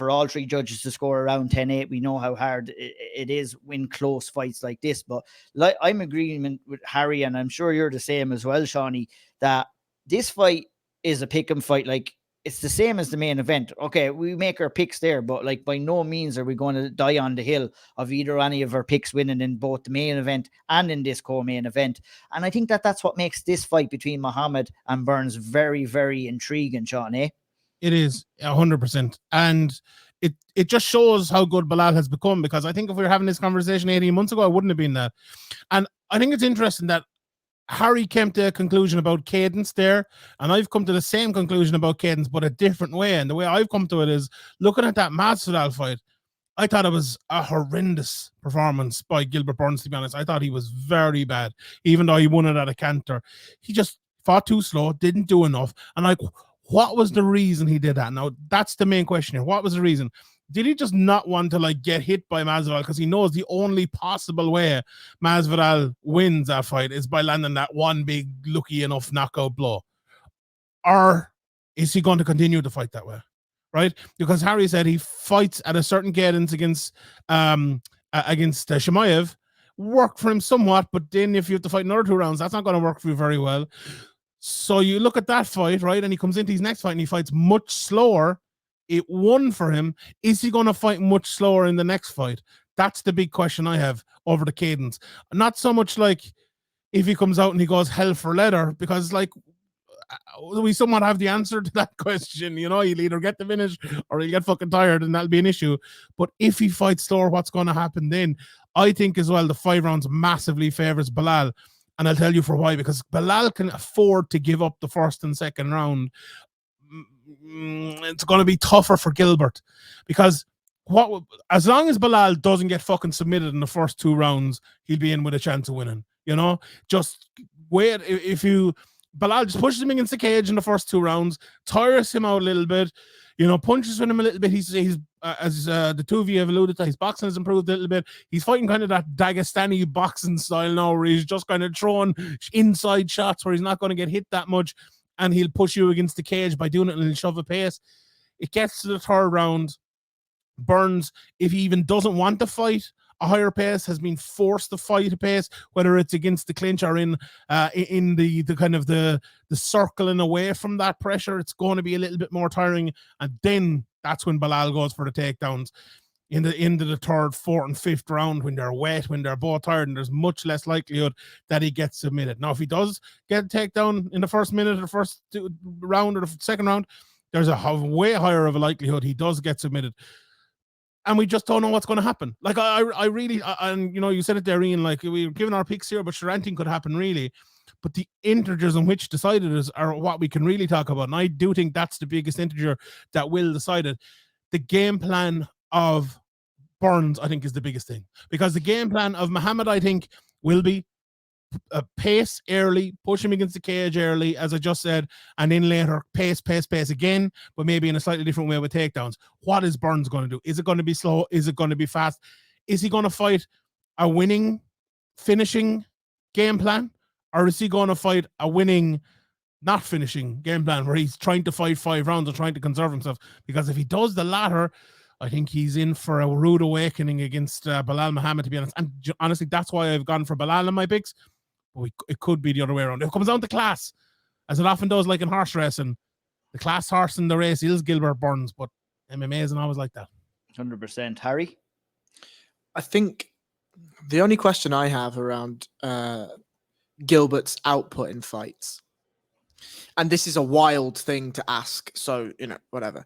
all 3 judges to score around 10-8. We know how hard it is in close fights like this. But I'm agreeing with Harry, and I'm sure you're the same as well, Shawnee, that this fight is a pick 'em fight. Like, it's the same as the main event. Okay, we make our picks there, but like by no means are we going to die on the hill of either any of our picks winning in both the main event and in this co-main event. And I think that's what makes this fight between Muhammad and Burns very, very intriguing, Sean, eh? It is 100%. And it just shows how good Belal has become, because I think if we were having this conversation 18 months ago, I wouldn't have been that. And I think it's interesting that Harry came to a conclusion about cadence there, and I've come to the same conclusion about cadence, but a different way. And the way I've come to it is looking at that Masvidal fight. I thought it was a horrendous performance by Gilbert Burns, to be honest. I thought he was very bad, even though he won it at a canter. He just fought too slow, didn't do enough. And what was the reason he did that? Now, that's the main question here. What was the reason? Did he just not want to get hit by Masvidal because he knows the only possible way Masvidal wins that fight is by landing that one big lucky enough knockout blow? Or is he going to continue to fight that way? Right? Because Harry said he fights at a certain cadence against Chimaev, work for him somewhat, but then if you have to fight another 2 rounds, that's not going to work for you very well. So you look at that fight, right? And he comes into his next fight and he fights much slower. It won for him. Is he going to fight much slower in the next fight? That's the big question I have over the cadence. Not so much like if he comes out and he goes hell for leather, because we somewhat have the answer to that question. He'll either get the finish or he'll get fucking tired, and that'll be an issue. But if he fights slower, what's going to happen then? I think as well the 5 rounds massively favors Belal. And I'll tell you for why, because Belal can afford to give up the first and second round. It's going to be tougher for Gilbert, because as long as Belal doesn't get fucking submitted in the first 2 rounds, he'll be in with a chance of winning. Just wait. Belal just pushes him against the cage in the first 2 rounds, tires him out a little bit, punches with him a little bit. He's as the two of you have alluded to, his boxing has improved a little bit. He's fighting kind of that Dagestani boxing style now, where he's just kind of throwing inside shots where he's not going to get hit that much, and he'll push you against the cage by doing it, and he'll shove a pace. It gets to the 3rd round. Burns, if he even doesn't want to fight a higher pace, has been forced to fight a pace, whether it's against the clinch or in the kind of the circling away from that pressure. It's going to be a little bit more tiring, and then that's when Belal goes for the takedowns into the 3rd, 4th, and 5th round, when they're wet, when they're both tired, and there's much less likelihood that he gets submitted. Now, if he does get a takedown in the first minute, or the first round, or the second round, there's a way higher of a likelihood he does get submitted. and we just don't know what's going to happen. Like I really, and you know, you said it there, Ian, like we were giving our picks here, but sure, anything could happen really. But the integers on which decided is are what we can really talk about. And I do think that's the biggest integer that will decide it. The game plan of Burns, I think, is the biggest thing, because the game plan of Muhammad, I think, will be a pace early, push him against the cage early, as I just said, and then later pace again, but maybe in a slightly different way with takedowns. What is Burns going to do? Is it going to be slow? Is it going to be fast? Is he going to fight a winning, finishing game plan? Or is he going to fight a winning, not finishing game plan where he's trying to fight 5 rounds and trying to conserve himself? Because if he does the latter, I think he's in for a rude awakening against Belal Muhammad, to be honest. And honestly, that's why I've gone for Belal in my picks. But it could be the other way around. It comes down to class, as it often does, like in horse racing. The class horse in the race is Gilbert Burns, but MMA isn't always like that. 100%. Harry? I think the only question I have around Gilbert's output in fights, and this is a wild thing to ask, so, you know, whatever.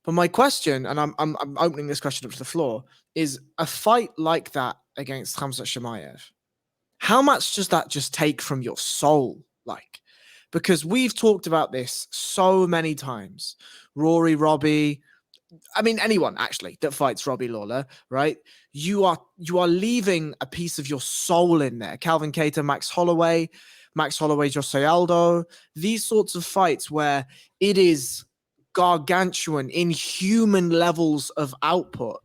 But my question, and I'm opening this question up to the floor, is a fight like that against Khamzat Chimaev, how much does that just take from your soul? Like, because we've talked about this so many times. Rory, Robbie, I mean, anyone actually that fights Robbie Lawler, right? You are leaving a piece of your soul in there. Calvin Kattar, Max Holloway, Jose Aldo, these sorts of fights where it is gargantuan, inhuman levels of output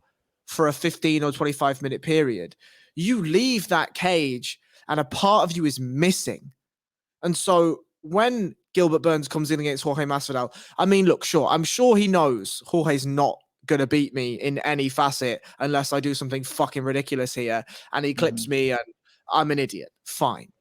for a 15 or 25 minute period. You leave that cage and a part of you is missing. And so when Gilbert Burns comes in against Jorge Masvidal, I mean, look, sure, I'm sure he knows Jorge's not going to beat me in any facet unless I do something fucking ridiculous here and he clips me and I'm an idiot. Fine.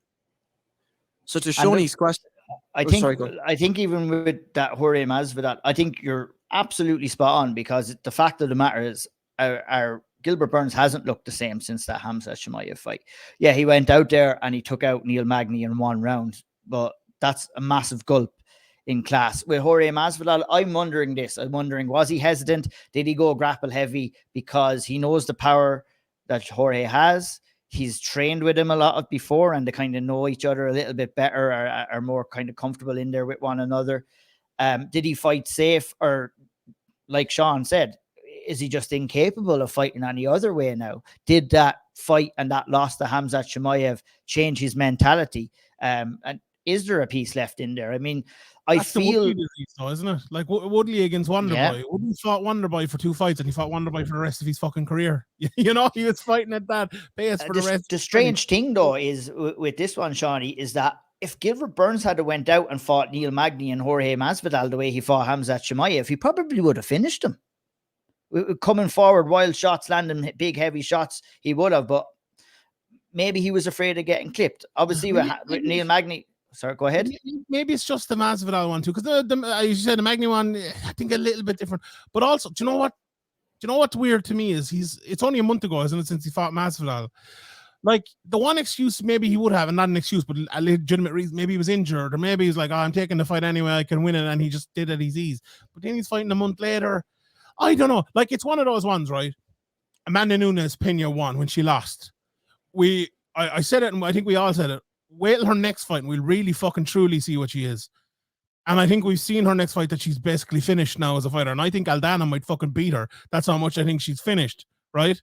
So to Shawnee's question, I think even with that Jorge Masvidal, I think you're absolutely spot on, because the fact of the matter is our Gilbert Burns hasn't looked the same since that Khamzat Chimaev fight. Yeah, he went out there and he took out Neil Magny in 1 round, but that's a massive gulp in class. With Jorge Masvidal, I'm wondering, was he hesitant? Did he go grapple heavy because he knows the power that Jorge has? He's trained with him a lot before, and they kind of know each other a little bit better, are more kind of comfortable in there with one another. Did he fight safe, or like Sean said, is he just incapable of fighting any other way now? Did that fight and that loss to Khamzat Chimaev change his mentality? And is there a piece left in there? I mean, That's the Woodley disease, though, isn't it? Like Woodley against Wonderboy. Woodley fought Wonderboy for 2 fights, and he fought Wonderboy for the rest of his fucking career. You know, he was fighting at that pace for the rest. The strange thing, though, is with this one, Shawnee, is that if Gilbert Burns had went out and fought Neil Magny and Jorge Masvidal the way he fought Khamzat Chimaev, he probably would have finished him. Coming forward, wild shots, landing big, heavy shots, he would have, but maybe he was afraid of getting clipped. Obviously, with Neil Magny... Sorry, go ahead. Maybe it's just the Masvidal one too, because as you said, the Magny one, I think a little bit different. But also, do you know what? Do you know what's weird to me is it's only a month ago, isn't it, since he fought Masvidal? Like, the one excuse maybe he would have, and not an excuse, but a legitimate reason, maybe he was injured, or maybe he's like, oh, I'm taking the fight anyway, I can win it, and he just did it at his ease. But then he's fighting a month later. I don't know. Like, it's one of those ones, right? Amanda Nunes Pena won when she lost. I said it, and I think we all said it. Wait till her next fight and we'll really fucking truly see what she is. And I think we've seen her next fight that she's basically finished now as a fighter. And I think Aldana might fucking beat her. That's how much I think she's finished, right?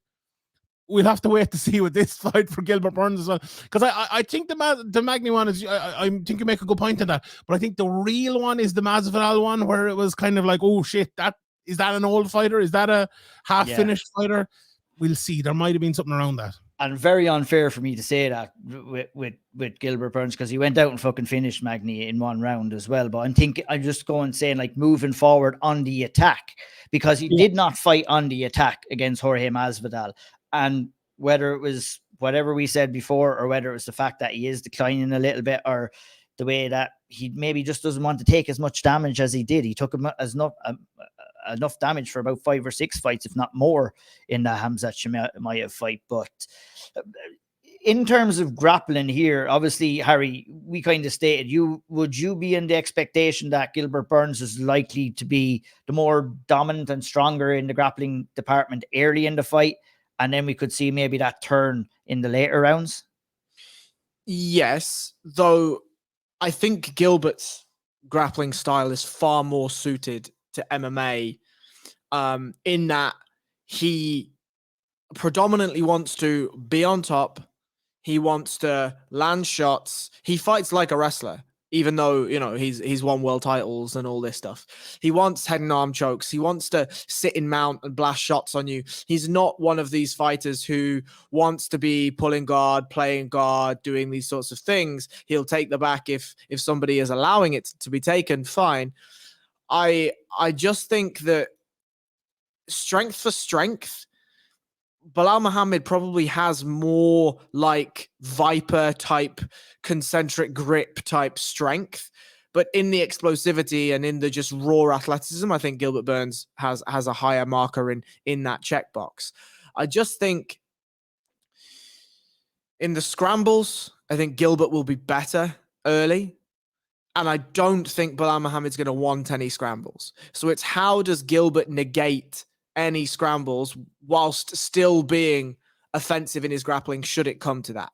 We'll have to wait to see with this fight for Gilbert Burns as well. Because I think the Magny one is, I think you make a good point in that. But I think the real one is the Masvidal one, where it was kind of like, oh shit, is that an old fighter? Is that a half-finished fighter? We'll see. There might have been something around that. And very unfair for me to say that with Gilbert Burns, because he went out and fucking finished Magny in 1 round as well. But I'm just going saying, like, moving forward on the attack, because he did not fight on the attack against Jorge Masvidal. And whether it was whatever we said before, or whether it was the fact that he is declining a little bit, or the way that he maybe just doesn't want to take as much damage as he did. He took enough damage for about 5 or 6 fights, if not more, in the Khamzat Chimaev fight. But in terms of grappling here, obviously, Harry, we kind of stated, would you be in the expectation that Gilbert Burns is likely to be the more dominant and stronger in the grappling department early in the fight, and then we could see maybe that turn in the later rounds? Yes, though I think Gilbert's grappling style is far more suited to MMA, in that he predominantly wants to be on top. He wants to land shots. He fights like a wrestler, even though, you know, he's won world titles and all this stuff. He wants head and arm chokes. He wants to sit in mount and blast shots on you. He's not one of these fighters who wants to be pulling guard, playing guard, doing these sorts of things. He'll take the back if somebody is allowing it to be taken, fine. I just think that strength for strength, Belal Muhammad probably has more like Viper type, concentric grip type strength, but in the explosivity and in the just raw athleticism, I think Gilbert Burns has a higher marker in that checkbox. I just think in the scrambles, I think Gilbert will be better early. And I don't think Belal Muhammad's going to want any scrambles. So it's how does Gilbert negate any scrambles whilst still being offensive in his grappling should it come to that.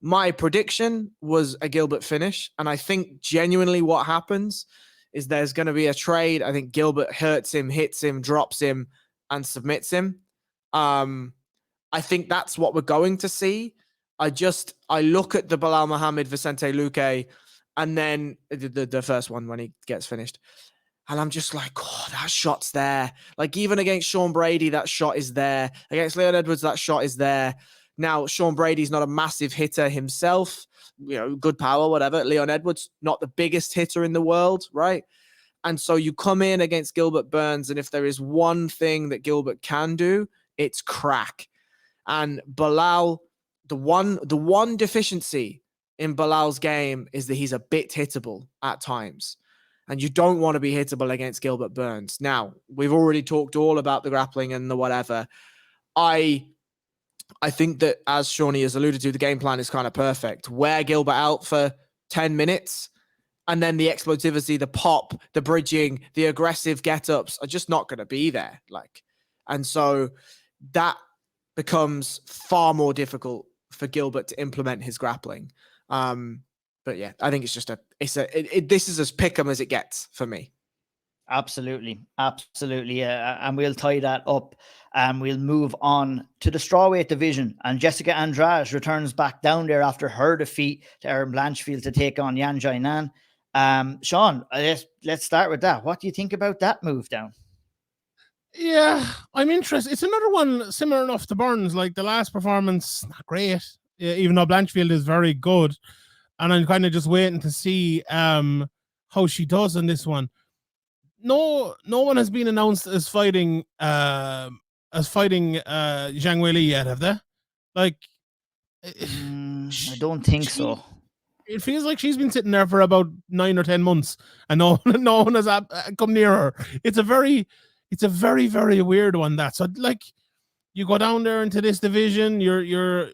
My prediction was a Gilbert finish, and I think genuinely what happens is there's going to be a trade. I think Gilbert hurts him, hits him, drops him, and submits him. I think that's what we're going to see. I look at the Belal Muhammad Vicente Luque, and then the first one when he gets finished, and I'm just like, oh, that shot's there. Like, even against Sean Brady, that shot is there. Against Leon Edwards, that shot is there. Now, Sean Brady's not a massive hitter himself. You know, good power, whatever. Leon Edwards, not the biggest hitter in the world, right? And so you come in against Gilbert Burns, and if there is one thing that Gilbert can do, it's crack. And Belal, the one deficiency in Belal's game is that he's a bit hittable at times. And you don't want to be hittable against Gilbert Burns. Now, we've already talked all about the grappling and the whatever. I think that, as Shawnee has alluded to, the game plan is kind of perfect. Wear Gilbert out for 10 minutes, and then the explosivity, the pop, the bridging, the aggressive get-ups are just not going to be there. And so that becomes far more difficult for Gilbert to implement his grappling. But yeah, I think it's just this is as pick 'em as it gets for me. Absolutely. And we'll tie that up, and we'll move on to the strawweight division. And Jessica Andrade returns back down there after her defeat to Erin Blanchfield to take on Yan Jainan. Sean, let's start with that. What do you think about that move down? Yeah, I'm interested. It's another one similar enough to Burns. Like, the last performance, not great, even though Blanchfield is very good. And I'm kind of just waiting to see how she does in this one. No one has been announced as fighting Zhang Weili yet, have they? Like, I don't think so. It feels like she's been sitting there for about 9 or 10 months, and no one has come near her. It's a very, very weird one. That, so like, you go down there into this division, and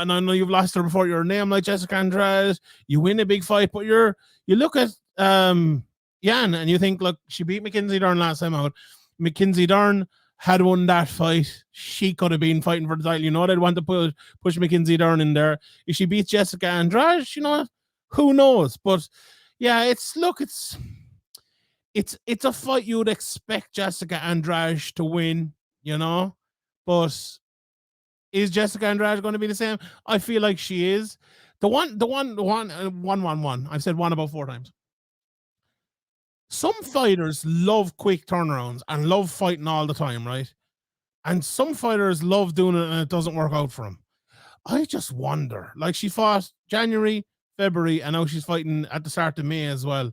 I know you've lost her before. You're a name like Jessica Andrade. You win a big fight, but you look at Yan and you think, look, she beat Mackenzie Dern last time out. Mackenzie Dern had won that fight. She could have been fighting for the title. You know, they'd want to push Mackenzie Dern in there. If she beats Jessica Andrade, you know, who knows? But yeah, it's a fight you would expect Jessica Andrade to win, you know, but is Jessica Andrade going to be the same? I feel like she is. The one. I've said one about 4 times. Some fighters love quick turnarounds and love fighting all the time, right? And some fighters love doing it and it doesn't work out for them. I just wonder. Like, she fought January, February, and now she's fighting at the start of May as well.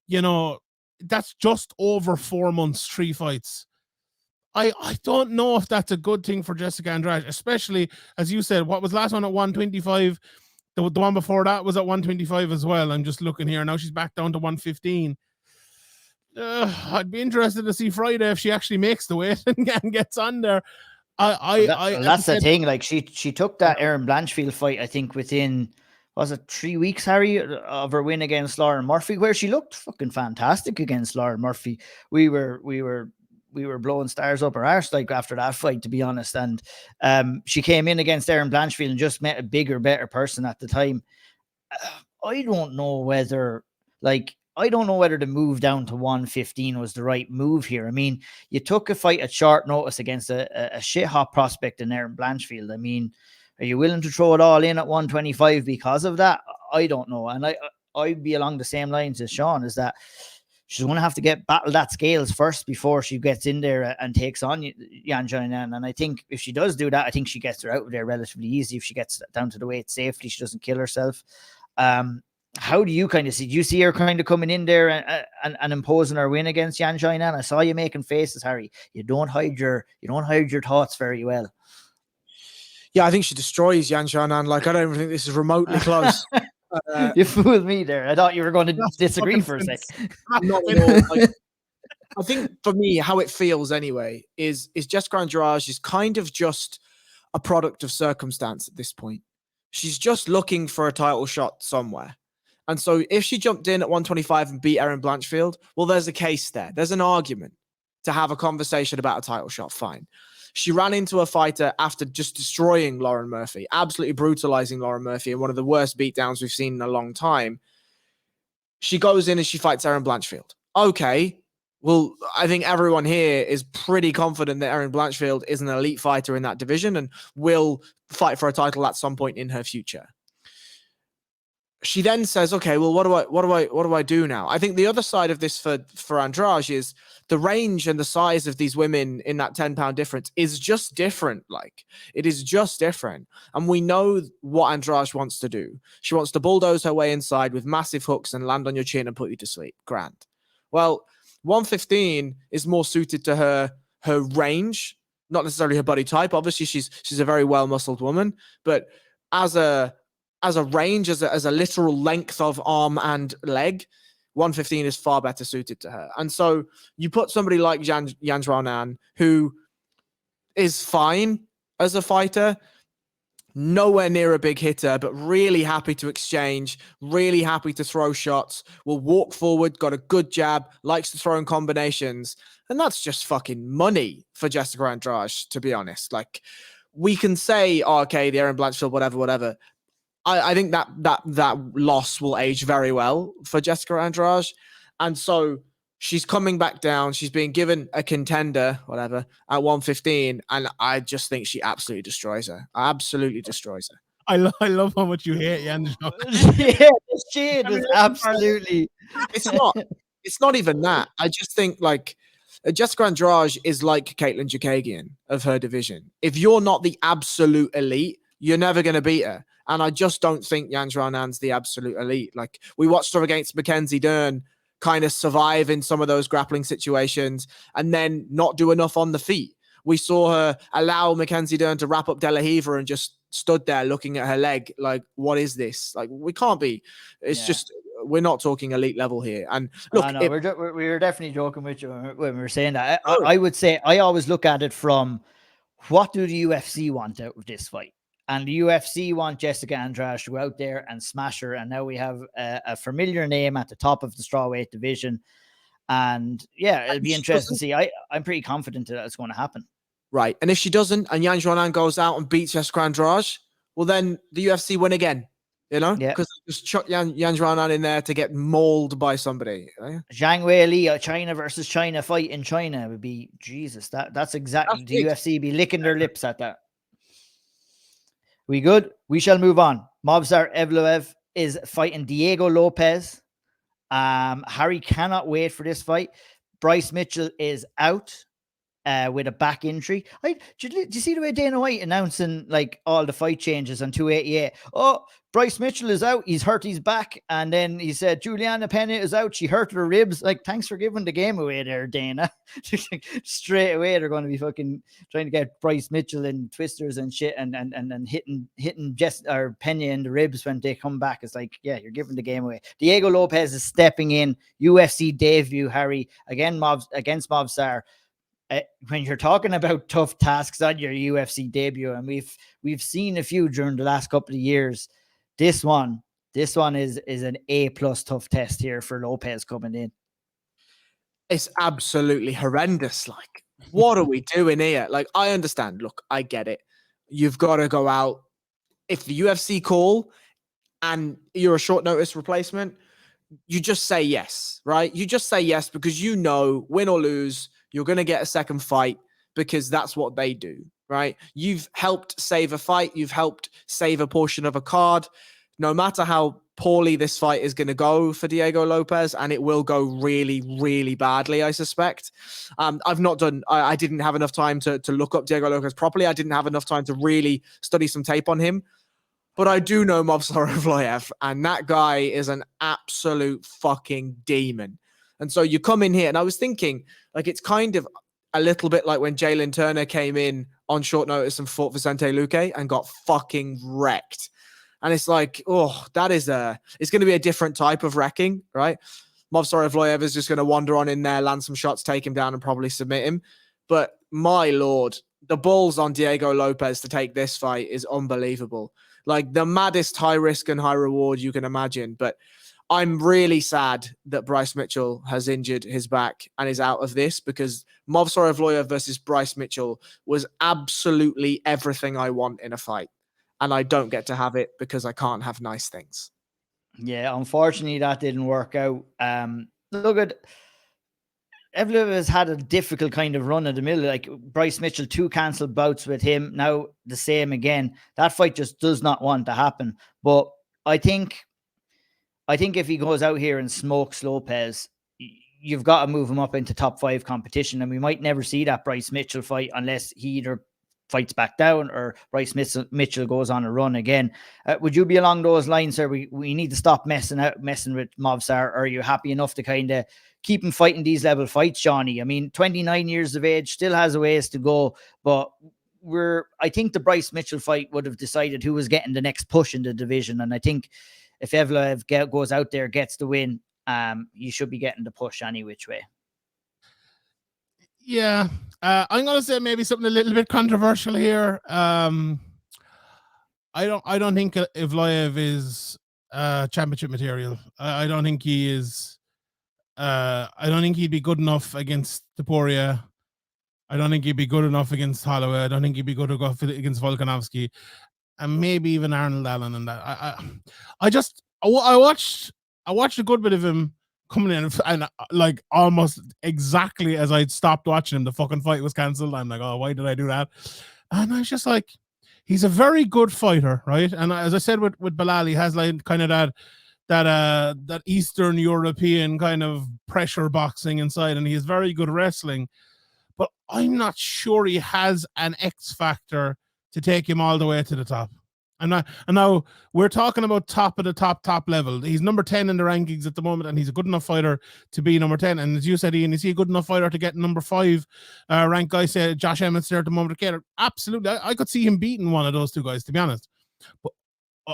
You know, that's just over 4 months, 3 fights. I don't know if that's a good thing for Jessica Andrade, especially, as you said, what was last one at 125? The one before that was at 125 as well. I'm just looking here. Now she's back down to 115. I'd be interested to see Friday if she actually makes the weight and gets on there. That's the thing. Like she took that Aaron Blanchfield fight, I think, within, was it 3 weeks, Harry, of her win against Loughran Murphy, where she looked fucking fantastic against Loughran Murphy. We were blowing stars up her arse like after that fight, to be honest. And she came in against Aaron Blanchfield and just met a bigger, better person at the time. I don't know whether the move down to 115 was the right move here. I mean, you took a fight at short notice against a shit hot prospect in Aaron Blanchfield. I mean, are you willing to throw it all in at 125 because of that? I don't know. And I'd be along the same lines as Sean, is that she's going to have to get battled at scales first before she gets in there and takes on Yan Xiaonan. And I think if she does do that, I think she gets her out of there relatively easy. If she gets down to the weight safely, she doesn't kill herself. How do you kind of see? Do you see her kind of coming in there and imposing her win against Yan Xiaonan? I saw you making faces, Harry. You don't hide your thoughts very well. Yeah, I think she destroys Yan Xiaonan. Like, I don't even think this is remotely close. You fooled me there. I thought you were going to disagree for a sec. Not at all. Like, I think for me, how it feels anyway is Jessica Andrade is kind of just a product of circumstance at this point. She's just looking for a title shot somewhere. And so if she jumped in at 125 and beat Aaron Blanchfield, well, there's a case there. There's an argument to have a conversation about a title shot. Fine. She ran into a fighter after just destroying Loughran Murphy, absolutely brutalizing Loughran Murphy in one of the worst beatdowns we've seen in a long time. She goes in and she fights Aaron Blanchfield. Okay. Well, I think everyone here is pretty confident that Aaron Blanchfield is an elite fighter in that division and will fight for a title at some point in her future. She then says, okay, well, what do I do now? I think the other side of this for Andrade is the range and the size of these women in that 10-pound difference is just different. Like, it is just different. And we know what Andrade wants to do. She wants to bulldoze her way inside with massive hooks and land on your chin and put you to sleep. Grand. Well, 115 is more suited to her range, not necessarily her body type. Obviously, she's a very well-muscled woman, but as a range, as a literal length of arm and leg, 115 is far better suited to her. And so you put somebody like Yan Xiaonan, who is fine as a fighter, nowhere near a big hitter, but really happy to exchange, really happy to throw shots, will walk forward, got a good jab, likes to throw in combinations. And that's just fucking money for Jessica Andrade, to be honest. Like, we can say, oh, okay, the Aaron Blanchfield, whatever. I think that loss will age very well for Jessica Andrade. And so she's coming back down. She's being given a contender, whatever, at 115. And I just think she absolutely destroys her. Absolutely destroys her. I love how much you hate Yan. Yeah, the shade was absolutely. It's not even that. I just think, like, Jessica Andrade is like Caitlin Jakagian of her division. If you're not the absolute elite, you're never going to beat her. And I just don't think Yan Xiaonan's the absolute elite. Like, we watched her against Mackenzie Dern kind of survive in some of those grappling situations and then not do enough on the feet. We saw her allow Mackenzie Dern to wrap up De La Riva and just stood there looking at her leg like, what is this? Like, we can't be. It's just, we're not talking elite level here. And look, we were definitely joking with you when we were saying that. I would say I always look at it from, what do the UFC want out of this fight? And the UFC want Jessica Andrade to go out there and smash her. And now we have a familiar name at the top of the strawweight division. And yeah, it'll be interesting to see. I'm pretty confident that it's going to happen. Right. And if she doesn't, and Yan Xiaonan goes out and beats Jessica Andrade, well, then the UFC win again, you know? Because just chuck Yan Xiaonan in there to get mauled by somebody. Right? Zhang Weili, a China versus China fight in China would be, Jesus, that's exactly, the UFC be licking their lips at that. We good? We shall move on. Movsar Evloev is fighting Diego Lopez. Harry cannot wait for this fight. Bryce Mitchell is out with a back injury. Did you see the way Dana White announcing like all the fight changes on 288? Oh, Bryce Mitchell is out. He's hurt his back. And then he said, Juliana Pena is out. She hurt her ribs. Like, thanks for giving the game away there, Dana. Straight away, they're going to be fucking trying to get Bryce Mitchell in twisters and shit and hitting Jess or Pena in the ribs when they come back. It's like, yeah, you're giving the game away. Diego Lopez is stepping in. UFC debut, Harry, again, against Movsar. when you're talking about tough tasks on your UFC debut, and we've seen a few during the last couple of years, this one is an A+ tough test here for Lopez coming in. It's absolutely horrendous. Like, what are we doing here? Like, I understand. Look, I get it. You've got to go out. If the UFC call and you're a short notice replacement, you just say yes, right? You just say yes because you know, win or lose, you're going to get a second fight because that's what they do, right? You've helped save a fight. You've helped save a portion of a card. No matter how poorly this fight is going to go for Diego Lopez, and it will go really, really badly, I suspect. I didn't have enough time to look up Diego Lopez properly. I didn't have enough time to really study some tape on him. But I do know Movsar Evloev, and that guy is an absolute fucking demon. And so you come in here, and I was thinking, like, it's kind of a little bit like when Jalen Turner came in on short notice and fought Vicente Luque and got fucking wrecked. And it's like, oh, it's going to be a different type of wrecking, right? Movsar Evloev is just going to wander on in there, land some shots, take him down, and probably submit him. But my lord, the balls on Diego Lopez to take this fight is unbelievable. Like, the maddest high risk and high reward you can imagine. But I'm really sad that Bryce Mitchell has injured his back and is out of this, because Movsar Evloev versus Bryce Mitchell was absolutely everything I want in a fight. And I don't get to have it because I can't have nice things. Yeah, unfortunately, that didn't work out. Look at Evloev has had a difficult kind of run in the middle. Like, Bryce Mitchell, 2 cancelled bouts with him. Now the same again. That fight just does not want to happen. But I think if he goes out here and smokes Lopez, you've got to move him up into top 5 competition. And we might never see that Bryce Mitchell fight unless he either fights back down or Bryce Mitchell goes on a run again. Would you be along those lines, sir? We need to stop messing with Movsar. Or are you happy enough to kind of keep him fighting these level fights, Johnny? I mean, 29 years of age, still has a ways to go, but I think the Bryce Mitchell fight would have decided who was getting the next push in the division. And I think if Evloev goes out there, gets the win, you should be getting the push any which way. Yeah, I'm going to say maybe something a little bit controversial here. I don't think Evloev is championship material. I don't think he is. I don't think he'd be good enough against Topuria. I don't think he'd be good enough against Holloway. I don't think he'd be good enough against Volkanovski, and maybe even Arnold Allen. And that I watched a good bit of him coming in, and like almost exactly as I'd stopped watching him, the fucking fight was cancelled. I'm like, oh, why did I do that? And I was just like, he's a very good fighter, right? And as I said with Belal, he has like kind of that Eastern European kind of pressure boxing inside, and he's very good wrestling. But I'm not sure he has an X factor to take him all the way to the top. And now we're talking about top of the top level. He's number 10 in the rankings at the moment, and he's a good enough fighter to be number 10. And as you said, Ian, is he a good enough fighter to get number 5 ranked guy? Say Josh Emmett's there at the moment. Absolutely, I could see him beating one of those 2 guys, to be honest. But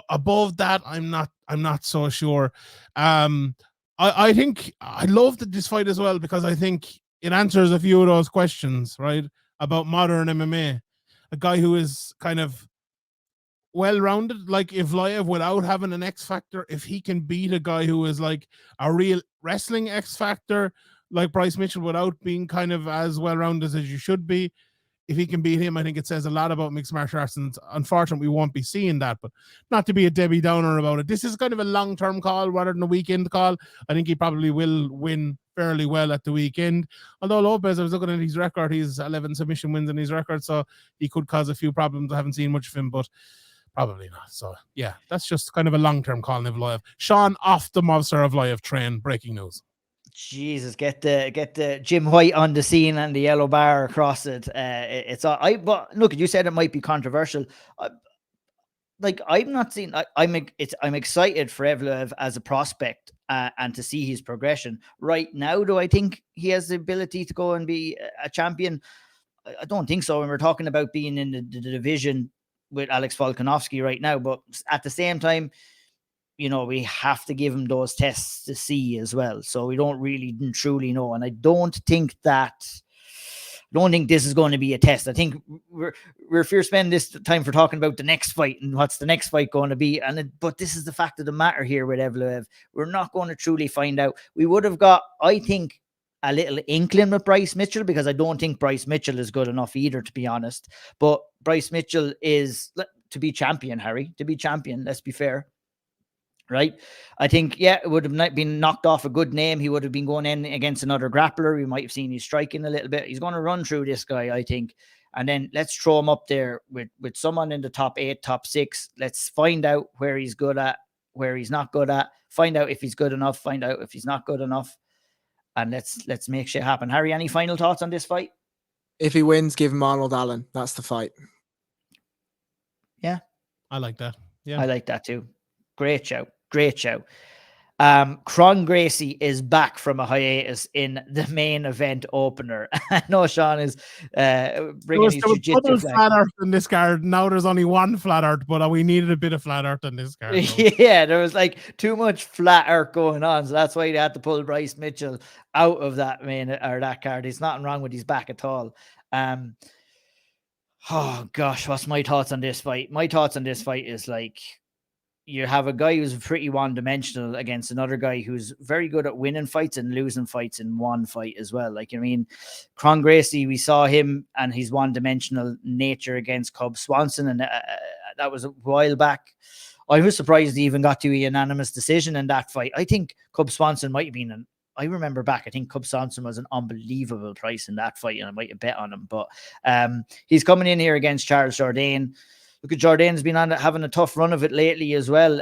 above that, I'm not so sure. I think I love this fight as well because I think it answers a few of those questions, right, about modern MMA. A guy who is kind of well-rounded, like Evloev, without having an X factor. If he can beat a guy who is like a real wrestling X factor, like Bryce Mitchell, without being kind of as well-rounded as you should be, if he can beat him, I think it says a lot about mixed martial arts. And unfortunately, we won't be seeing that. But not to be a Debbie Downer about it, this is kind of a long-term call rather than a weekend call. I think he probably will win fairly well at the weekend. Although Lopez, I was looking at his record, he's 11 submission wins in his record, so he could cause a few problems. I haven't seen much of him, but probably not. So yeah, that's just kind of a long-term call in Evloev. Sean off the Movsar Evloev train. Breaking news. Jesus, get the Jim White on the scene and the yellow bar across it. But look, you said it might be controversial. Like, I'm not seeing. I'm excited for Evloev as a prospect and to see his progression. Right now, do I think he has the ability to go and be a champion? I don't think so. When we're talking about being in the division with Alex Volkanovski right now, but at the same time, you know, we have to give him those tests to see as well. So we don't really truly know. And I don't think that don't think this is going to be a test. I think we're spending this time for talking about the next fight and what's the next fight going to be. But this is the fact of the matter here with Evloev. We're not going to truly find out. We would have got, I think, a little inkling with Bryce Mitchell, because I don't think Bryce Mitchell is good enough either, to be honest. But Bryce Mitchell is to be champion, Harry, to be champion. Let's be fair. Right, I think, yeah, it would have been knocked off a good name. He would have been going in against another grappler. We might have seen he's striking a little bit. He's going to run through this guy, I think. And then let's throw him up there with someone in the top 8, top 6. Let's find out where he's good at, where he's not good at. Find out if he's good enough. Find out if he's not good enough. And let's make shit happen. Harry, any final thoughts on this fight? If he wins, give him Arnold Allen. That's the fight. Yeah, I like that. Yeah, I like that too. Great show. Great show. Kron Gracie is back from a hiatus in the main event opener. I know Sean is bringing his jiu-jitsu flag. Flat earth in this card. Now there's only one flat earth, but we needed a bit of flat earth in this card. Yeah, there was like too much flat earth going on, so that's why they had to pull Bryce Mitchell out of that that card. There's nothing wrong with his back at all. Oh gosh, what's my thoughts on this fight? My thoughts on this fight is like, you have a guy who's pretty one-dimensional against another guy who's very good at winning fights and losing fights in one fight as well. Like, I mean, Kron Gracie, we saw him and his one-dimensional nature against Cub Swanson, and that was a while back. I was surprised he even got to a unanimous decision in that fight. I think Cub Swanson might have been I remember back, I think Cub Swanson was an unbelievable price in that fight, and I might have bet on him. But he's coming in here against Charles Jourdain. Look at Jourdain's been having a tough run of it lately as well.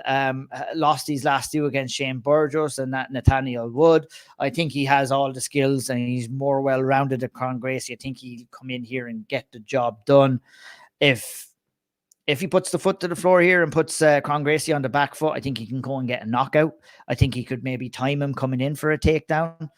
Lost his last 2 against Shane Burgos and Nathaniel Wood. I think he has all the skills and he's more well-rounded than Kron Gracie. I think he'll come in here and get the job done. If he puts the foot to the floor here and puts Kron Gracie on the back foot, I think he can go and get a knockout. I think he could maybe time him coming in for a takedown.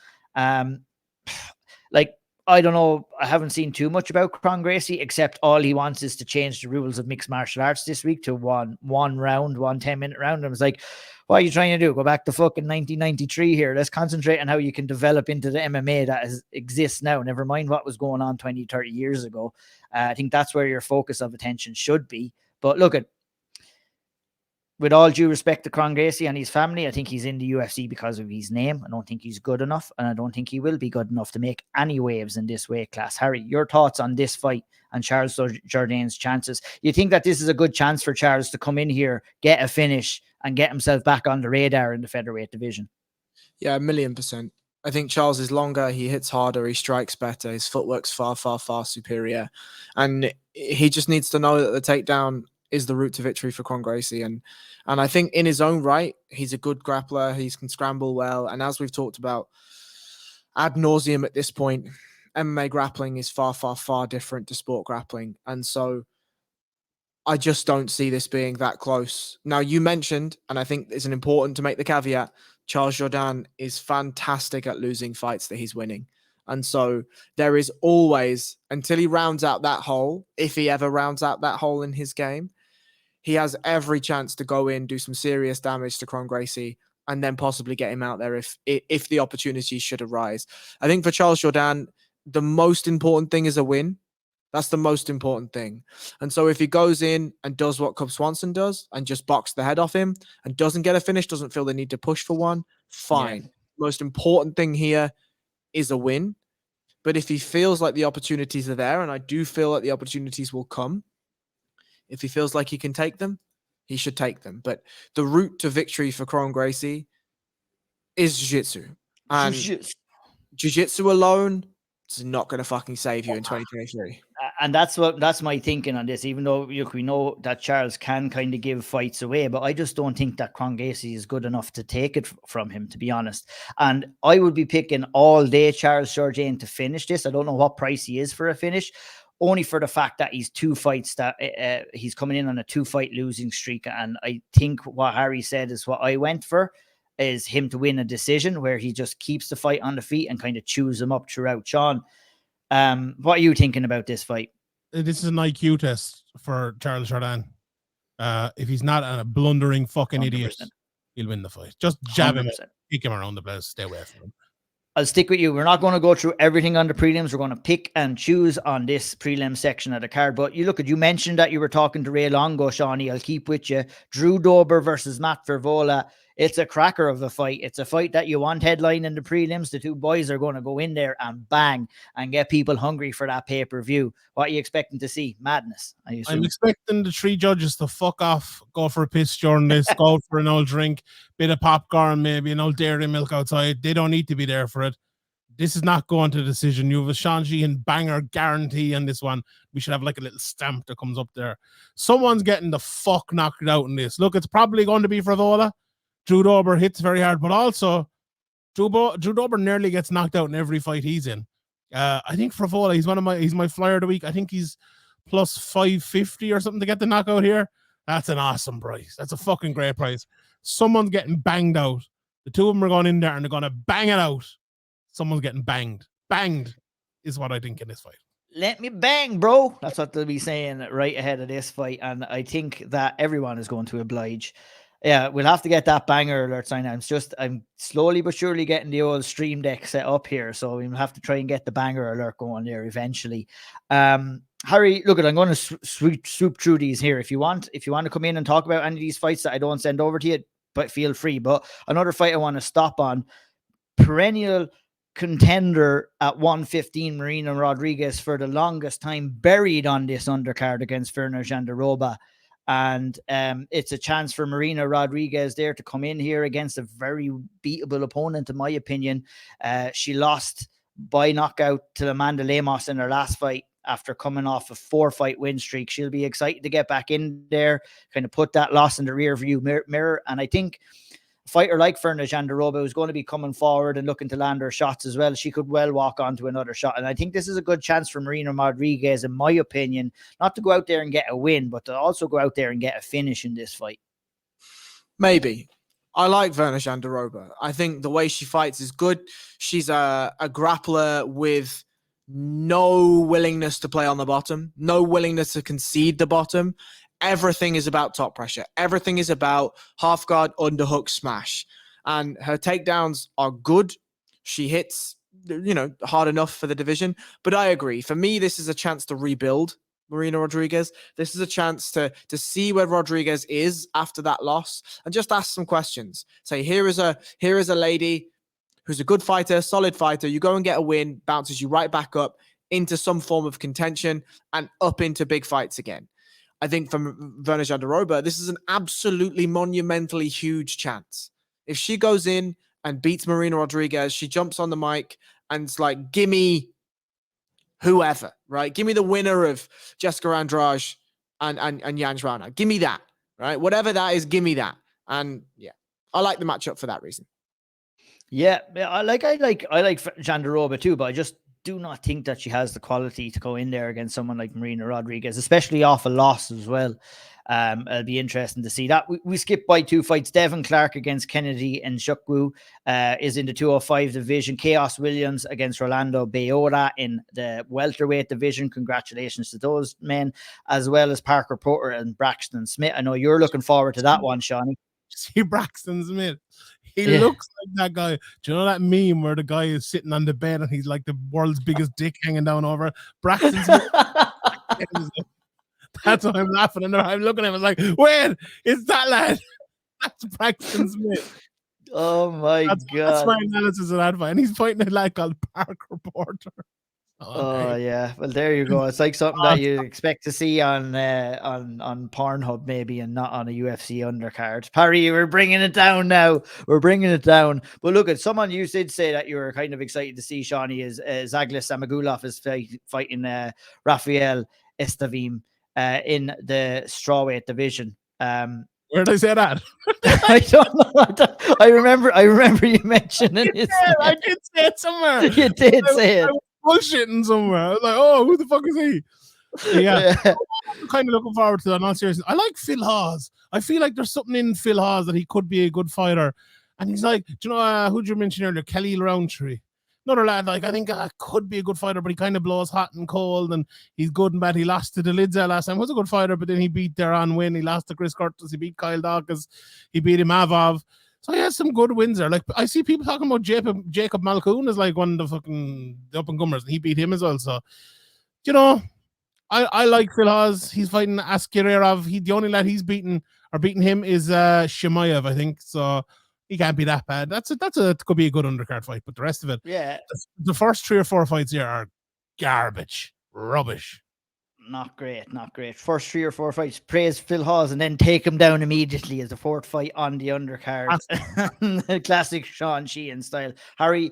I don't know. I haven't seen too much about Kron Gracie, except all he wants is to change the rules of mixed martial arts this week to one round, 1 10-minute round. And I was like, what are you trying to do? Go back to fucking 1993 here. Let's concentrate on how you can develop into the MMA that exists now. Never mind what was going on 20, 30 years ago. I think that's where your focus of attention should be. But look at, with all due respect to Kron Gracie and his family, I think he's in the UFC because of his name. I don't think he's good enough, and I don't think he will be good enough to make any waves in this weight class. Harry, your thoughts on this fight and Charles Jourdain's chances? You think that this is a good chance for Charles to come in here, get a finish, and get himself back on the radar in the featherweight division? Yeah, 1,000,000%. I think Charles is longer, he hits harder, he strikes better, his footwork's far, far, far superior. And he just needs to know that the takedown is the route to victory for Kron Gracie. And I think in his own right, he's a good grappler. He can scramble well. And as we've talked about ad nauseum at this point, MMA grappling is far, far, far different to sport grappling. And so I just don't see this being that close. Now, you mentioned, and I think it's important to make the caveat, Charles Jourdain is fantastic at losing fights that he's winning. And so there is always, until he rounds out that hole, if he ever rounds out that hole in his game, he has every chance to go in, do some serious damage to Kron Gracie, and then possibly get him out there if the opportunity should arise. I think for Charles Jourdain, the most important thing is a win. That's the most important thing. And so if he goes in and does what Cub Swanson does and just box the head off him and doesn't get a finish, doesn't feel the need to push for one, fine. Yeah. Most important thing here is a win. But if he feels like the opportunities are there, and I do feel like the opportunities will come, if he feels like he can take them, he should take them. But the route to victory for Kron Gracie is jiu-jitsu. And jiu-jitsu alone is not going to fucking save you in 2023. And that's my thinking on this, even though we know that Charles can kind of give fights away, but I just don't think that Kron Gracie is good enough to take it from him, to be honest. And I would be picking all day Charles Jourdain to finish this. I don't know what price he is for a finish, only for the fact that he's 2 fights that he's coming in on a 2-fight losing streak. And I think what Harry said is what I went for, is him to win a decision where he just keeps the fight on the feet and kind of chews him up throughout. Sean, what are you thinking about this fight? This is an IQ test for Charles Jourdain. If he's not a blundering fucking 100%. Idiot, he'll win the fight. Just jab 100%. Him, kick him around the place, stay away from him. I'll stick with you. We're not going to go through everything on the prelims. We're going to pick and choose on this prelim section of the card. But you mentioned that you were talking to Ray Longo, Shawnee. I'll keep with you. Drew Dober versus Matt Fervola. It's a cracker of a fight. It's a fight that you want headline in the prelims. The two boys are going to go in there and bang and get people hungry for that pay-per-view. What are you expecting to see? Madness, I assume. I'm expecting the three judges to fuck off, go for a piss during this, go for an old drink, bit of popcorn, maybe an old dairy milk outside. They don't need to be there for it. This is not going to decision. You have a Shanji and banger guarantee on this one. We should have like a little stamp that comes up there. Someone's getting the fuck knocked out in this. Look, it's probably going to be Fervola. Drew Dober hits very hard, but also Drew Dober nearly gets knocked out in every fight he's in. I think Fervola, he's my flyer of the week. I think he's plus 550 or something to get the knockout here. That's an awesome price. That's a fucking great price. Someone's getting banged out. The two of them are going in there and they're going to bang it out. Someone's getting banged. Banged is what I think in this fight. Let me bang, bro. That's what they'll be saying right ahead of this fight. And I think that everyone is going to oblige. Yeah, we'll have to get that banger alert sign. I'm slowly but surely getting the old stream deck set up here. So we'll have to try and get the banger alert going there eventually. Harry, look, I'm going to swoop through these here. If you want to come in and talk about any of these fights that I don't send over to you, but feel free. But another fight I want to stop on, perennial contender at 115, Marina Rodriguez, for the longest time buried on this undercard against Virna Jandiroba. And it's a chance for Marina Rodriguez there to come in here against a very beatable opponent, in my opinion. She lost by knockout to Amanda Lemos in her last fight after coming off a 4-fight win streak. She'll be excited to get back in there, kind of put that loss in the rear view mirror. And I think a fighter like Virna Jandiroba, who's going to be coming forward and looking to land her shots as well, she could well walk onto another shot. And I think this is a good chance for Marina Rodriguez, in my opinion, not to go out there and get a win, but to also go out there and get a finish in this fight. Maybe. I like Virna Jandiroba. I think the way she fights is good. She's a grappler with no willingness to play on the bottom, no willingness to concede the bottom. Everything is about top pressure. Everything is about half guard, underhook, smash. And her takedowns are good. She hits, hard enough for the division. But I agree. For me, this is a chance to rebuild Marina Rodriguez. This is a chance to see where Rodriguez is after that loss and just ask some questions. Say, here is a lady who's a good fighter, solid fighter. You go and get a win, bounces you right back up into some form of contention and up into big fights again. I think from Virna Jandiroba, this is an absolutely monumentally huge chance. If she goes in and beats Marina Rodriguez, she jumps on the mic and it's like, give me whoever, right? Give me the winner of Jessica Andrade and Jan Rana. Give me that, right? Whatever that is, give me that. And yeah, I like the matchup for that reason. Yeah, I like Jandiroba too, but I just do not think that she has the quality to go in there against someone like Marina Rodriguez, especially off a loss as well. It'll be interesting to see that. We skipped by 2 fights. Devin Clark against Kennedy and Shukwu is in the 205 division. Chaos Williams against Rolando Bayora in the welterweight division. Congratulations to those men, as well as Parker Porter and Braxton Smith. I know you're looking forward to that one, Shawnee. See Braxton Smith. He looks like that guy. Do you know that meme where the guy is sitting on the bed and he's like the world's biggest dick hanging down over? Braxton Smith. That's why I'm laughing. And I'm looking at him. I was like, wait, it's that lad. That's Braxton Smith. Oh my God. That's my analysis of that fight. And he's fighting a lad called Parker Porter. Oh yeah, well there you go. It's like something that you expect to see on Pornhub maybe, and not on a UFC undercard. Parry, we're bringing it down now. We're bringing it down. But look, at someone you did say that you were kind of excited to see, Shawnee, is Zaglis Samagulov is fighting Rafael Estavim in the strawweight division. Where did I say that? I don't know. I remember you mentioning it. I did say it somewhere. You did say it. Bullshitting somewhere. I was like, oh, who the fuck is he? Yeah. I'm kind of looking forward to that. Not seriously. I like Phil Hawes. I feel like there's something in Phil Hawes that he could be a good fighter. And he's like, do you know who did you mention earlier? Kelly Roundtree. Another lad, like, I think could be a good fighter, but he kind of blows hot and cold, and he's good and bad. He lost to the Lidzel last time. Was a good fighter, but then he beat Deron Wynn. He lost to Chris Curtis. He beat Kyle Dawkins. He beat Imavov. So he has some good wins there. Like I see people talking about Jacob Malkoun as like one of the fucking up and comers, and he beat him as well. So, you know, I like Phil Hawes. He's fighting Askirerov. The only lad he's beating him is Shimaev, I think. So he can't be that bad. Could be a good undercard fight, but the rest of it, yeah, the first 3 or 4 fights here are garbage, rubbish. Not great. First 3 or 4 fights, praise Phil Hawes, and then take him down immediately as the 4th fight on the undercard. Classic Sean Sheehan style. Harry,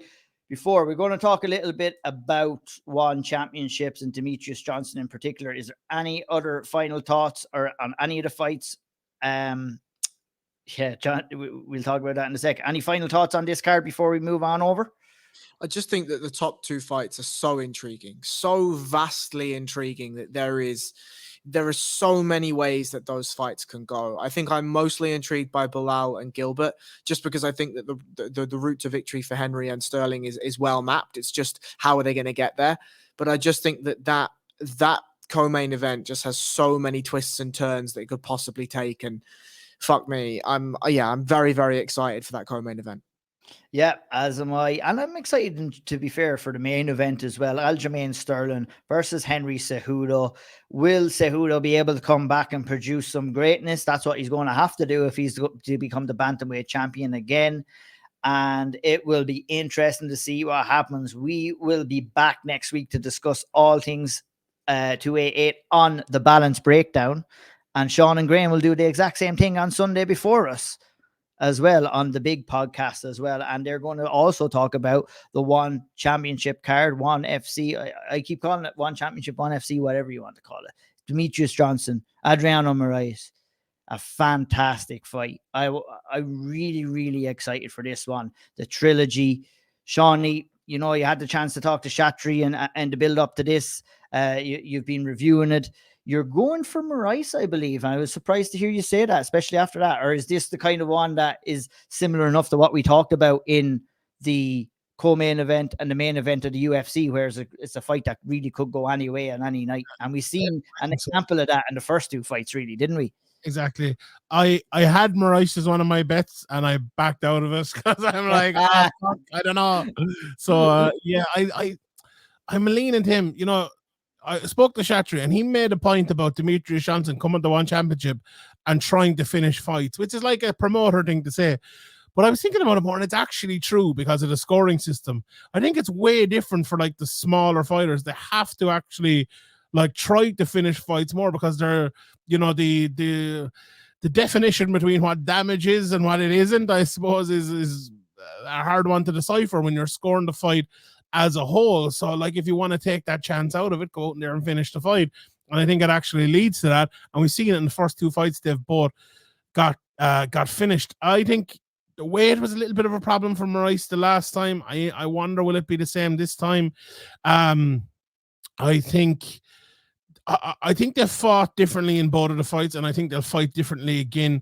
before we're going to talk a little bit about one championships and Demetrious Johnson in particular, is there any other final thoughts or on any of the fights? Yeah, John, we'll talk about that in a sec. Any final thoughts on this card before we move on over? I just think that the top 2 fights are so intriguing, so vastly intriguing that there are so many ways that those fights can go. I think I'm mostly intrigued by Belal and Gilbert, just because I think that the route to victory for Henry and Sterling is well mapped. It's just how are they going to get there? But I just think that co-main event just has so many twists and turns that it could possibly take. And fuck me, I'm very, very excited for that co-main event. Yeah, as am I. And I'm excited, to be fair, for the main event as well. Aljamain Sterling versus Henry Cejudo. Will Cejudo be able to come back and produce some greatness? That's what he's going to have to do if he's to become the Bantamweight champion again. And it will be interesting to see what happens. We will be back next week to discuss all things 288 on the balance breakdown. And Sean and Graham will do the exact same thing on Sunday before us as well on the big podcast as well. And they're going to also talk about the one championship card, one FC. I keep calling it one championship, one FC, whatever you want to call it. Demetrious Johnson, Adriano Moraes, a fantastic fight. I really, really excited for this one. The trilogy. Shawnee, you know, you had the chance to talk to Shatri and to build up to this. You've been reviewing it. You're going for Moraes, I believe. And I was surprised to hear you say that, especially after that. Or is this the kind of one that is similar enough to what we talked about in the co-main event and the main event of the UFC, where it's a fight that really could go any way on any night? And we've seen an example of that in the first 2 fights, really, didn't we? Exactly. I had Moraes as one of my bets, and I backed out of it because I'm like, fuck, I don't know. So yeah, I'm leaning to him. You know, I spoke to Shatri, and he made a point about Demetrious Johnson coming to one championship and trying to finish fights, which is like a promoter thing to say. But I was thinking about it more, and it's actually true because of the scoring system. I think it's way different for like the smaller fighters. They have to actually like try to finish fights more because they're, you know, the definition between what damage is and what it isn't, I suppose, is a hard one to decipher when you're scoring the fight as a whole. So like if you want to take that chance out of it, go out in there and finish the fight. And I think it actually leads to that. And we've seen it in the first 2 fights they've both got finished. I think the weight was a little bit of a problem for Moraes the last time. I wonder, will it be the same this time? I think they fought differently in both of the fights, and I think they'll fight differently again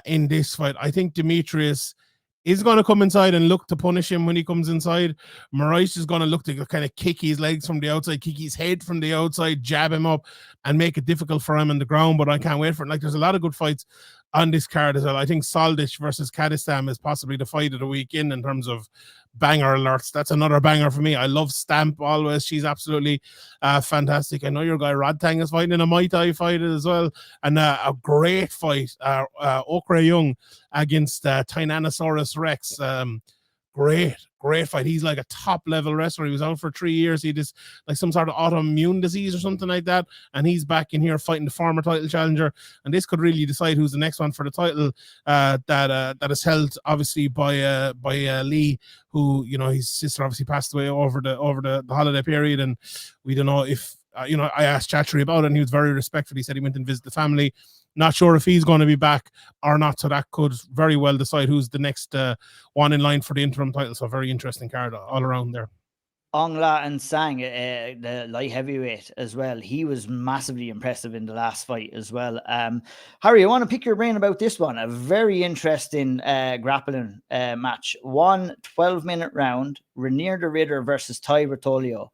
in this fight. I think Demetrious is going to come inside and look to punish him when he comes inside. Moraes is going to look to kind of kick his legs from the outside, kick his head from the outside, jab him up, and make it difficult for him on the ground. But I can't wait for it. Like, there's a lot of good fights on this card as well. I think Soldic versus Kadistam is possibly the fight of the weekend in terms of banger alerts. That's another banger for me. I love Stamp always. She's absolutely fantastic. I know your guy Rodtang is fighting in a Muay Thai fight as well. And a great fight. Okra Young against Tyrannosaurus Rex. Great fight. He's like a top level wrestler. He was out for 3 years. He just like some sort of autoimmune disease or something like that. And he's back in here fighting the former title challenger. And this could really decide who's the next one for the title that is held obviously by Lee, who, you know, his sister obviously passed away over the holiday period. And we don't know if, you know, I asked Chattery about it and he was very respectful. He said he went and visited the family. Not sure if he's going to be back or not, so that could very well decide who's the next one in line for the interim title. So very interesting card all around there. Ong La and Sang, the light heavyweight as well. He was massively impressive in the last fight as well. Harry, I want to pick your brain about this one. A very interesting grappling match. 1 12-minute round, Renier the Ritter versus Ty Rotolio.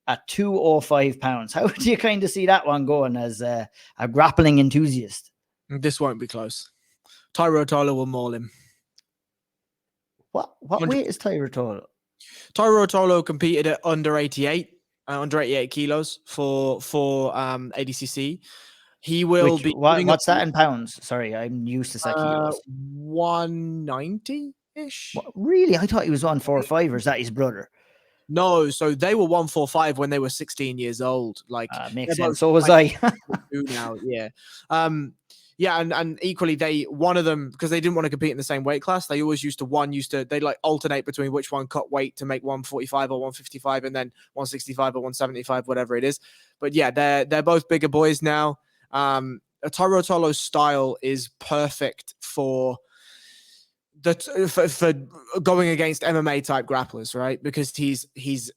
At 205 pounds. How do you kind of see that one going as a grappling enthusiast? This won't be close. Ty Rotolio will maul him. What weight is Tyro Tolo? Tyro Tolo competed at under 88 kilos for ADCC. He will be what's that in pounds? Sorry, I'm used to that kilos. 190-ish. Really? I thought he was 145, or is that his brother? No, so they were 145 when they were 16 years old. Like, makes sense. So was I. Now, yeah. Yeah, and equally one of them, because they didn't want to compete in the same weight class, they always used to they like alternate between which one cut weight to make 145 or 155 and then 165 or 175, whatever it is. But yeah, they're both bigger boys now. Tyro Tolo's style is perfect for going against MMA type grapplers, right? Because he's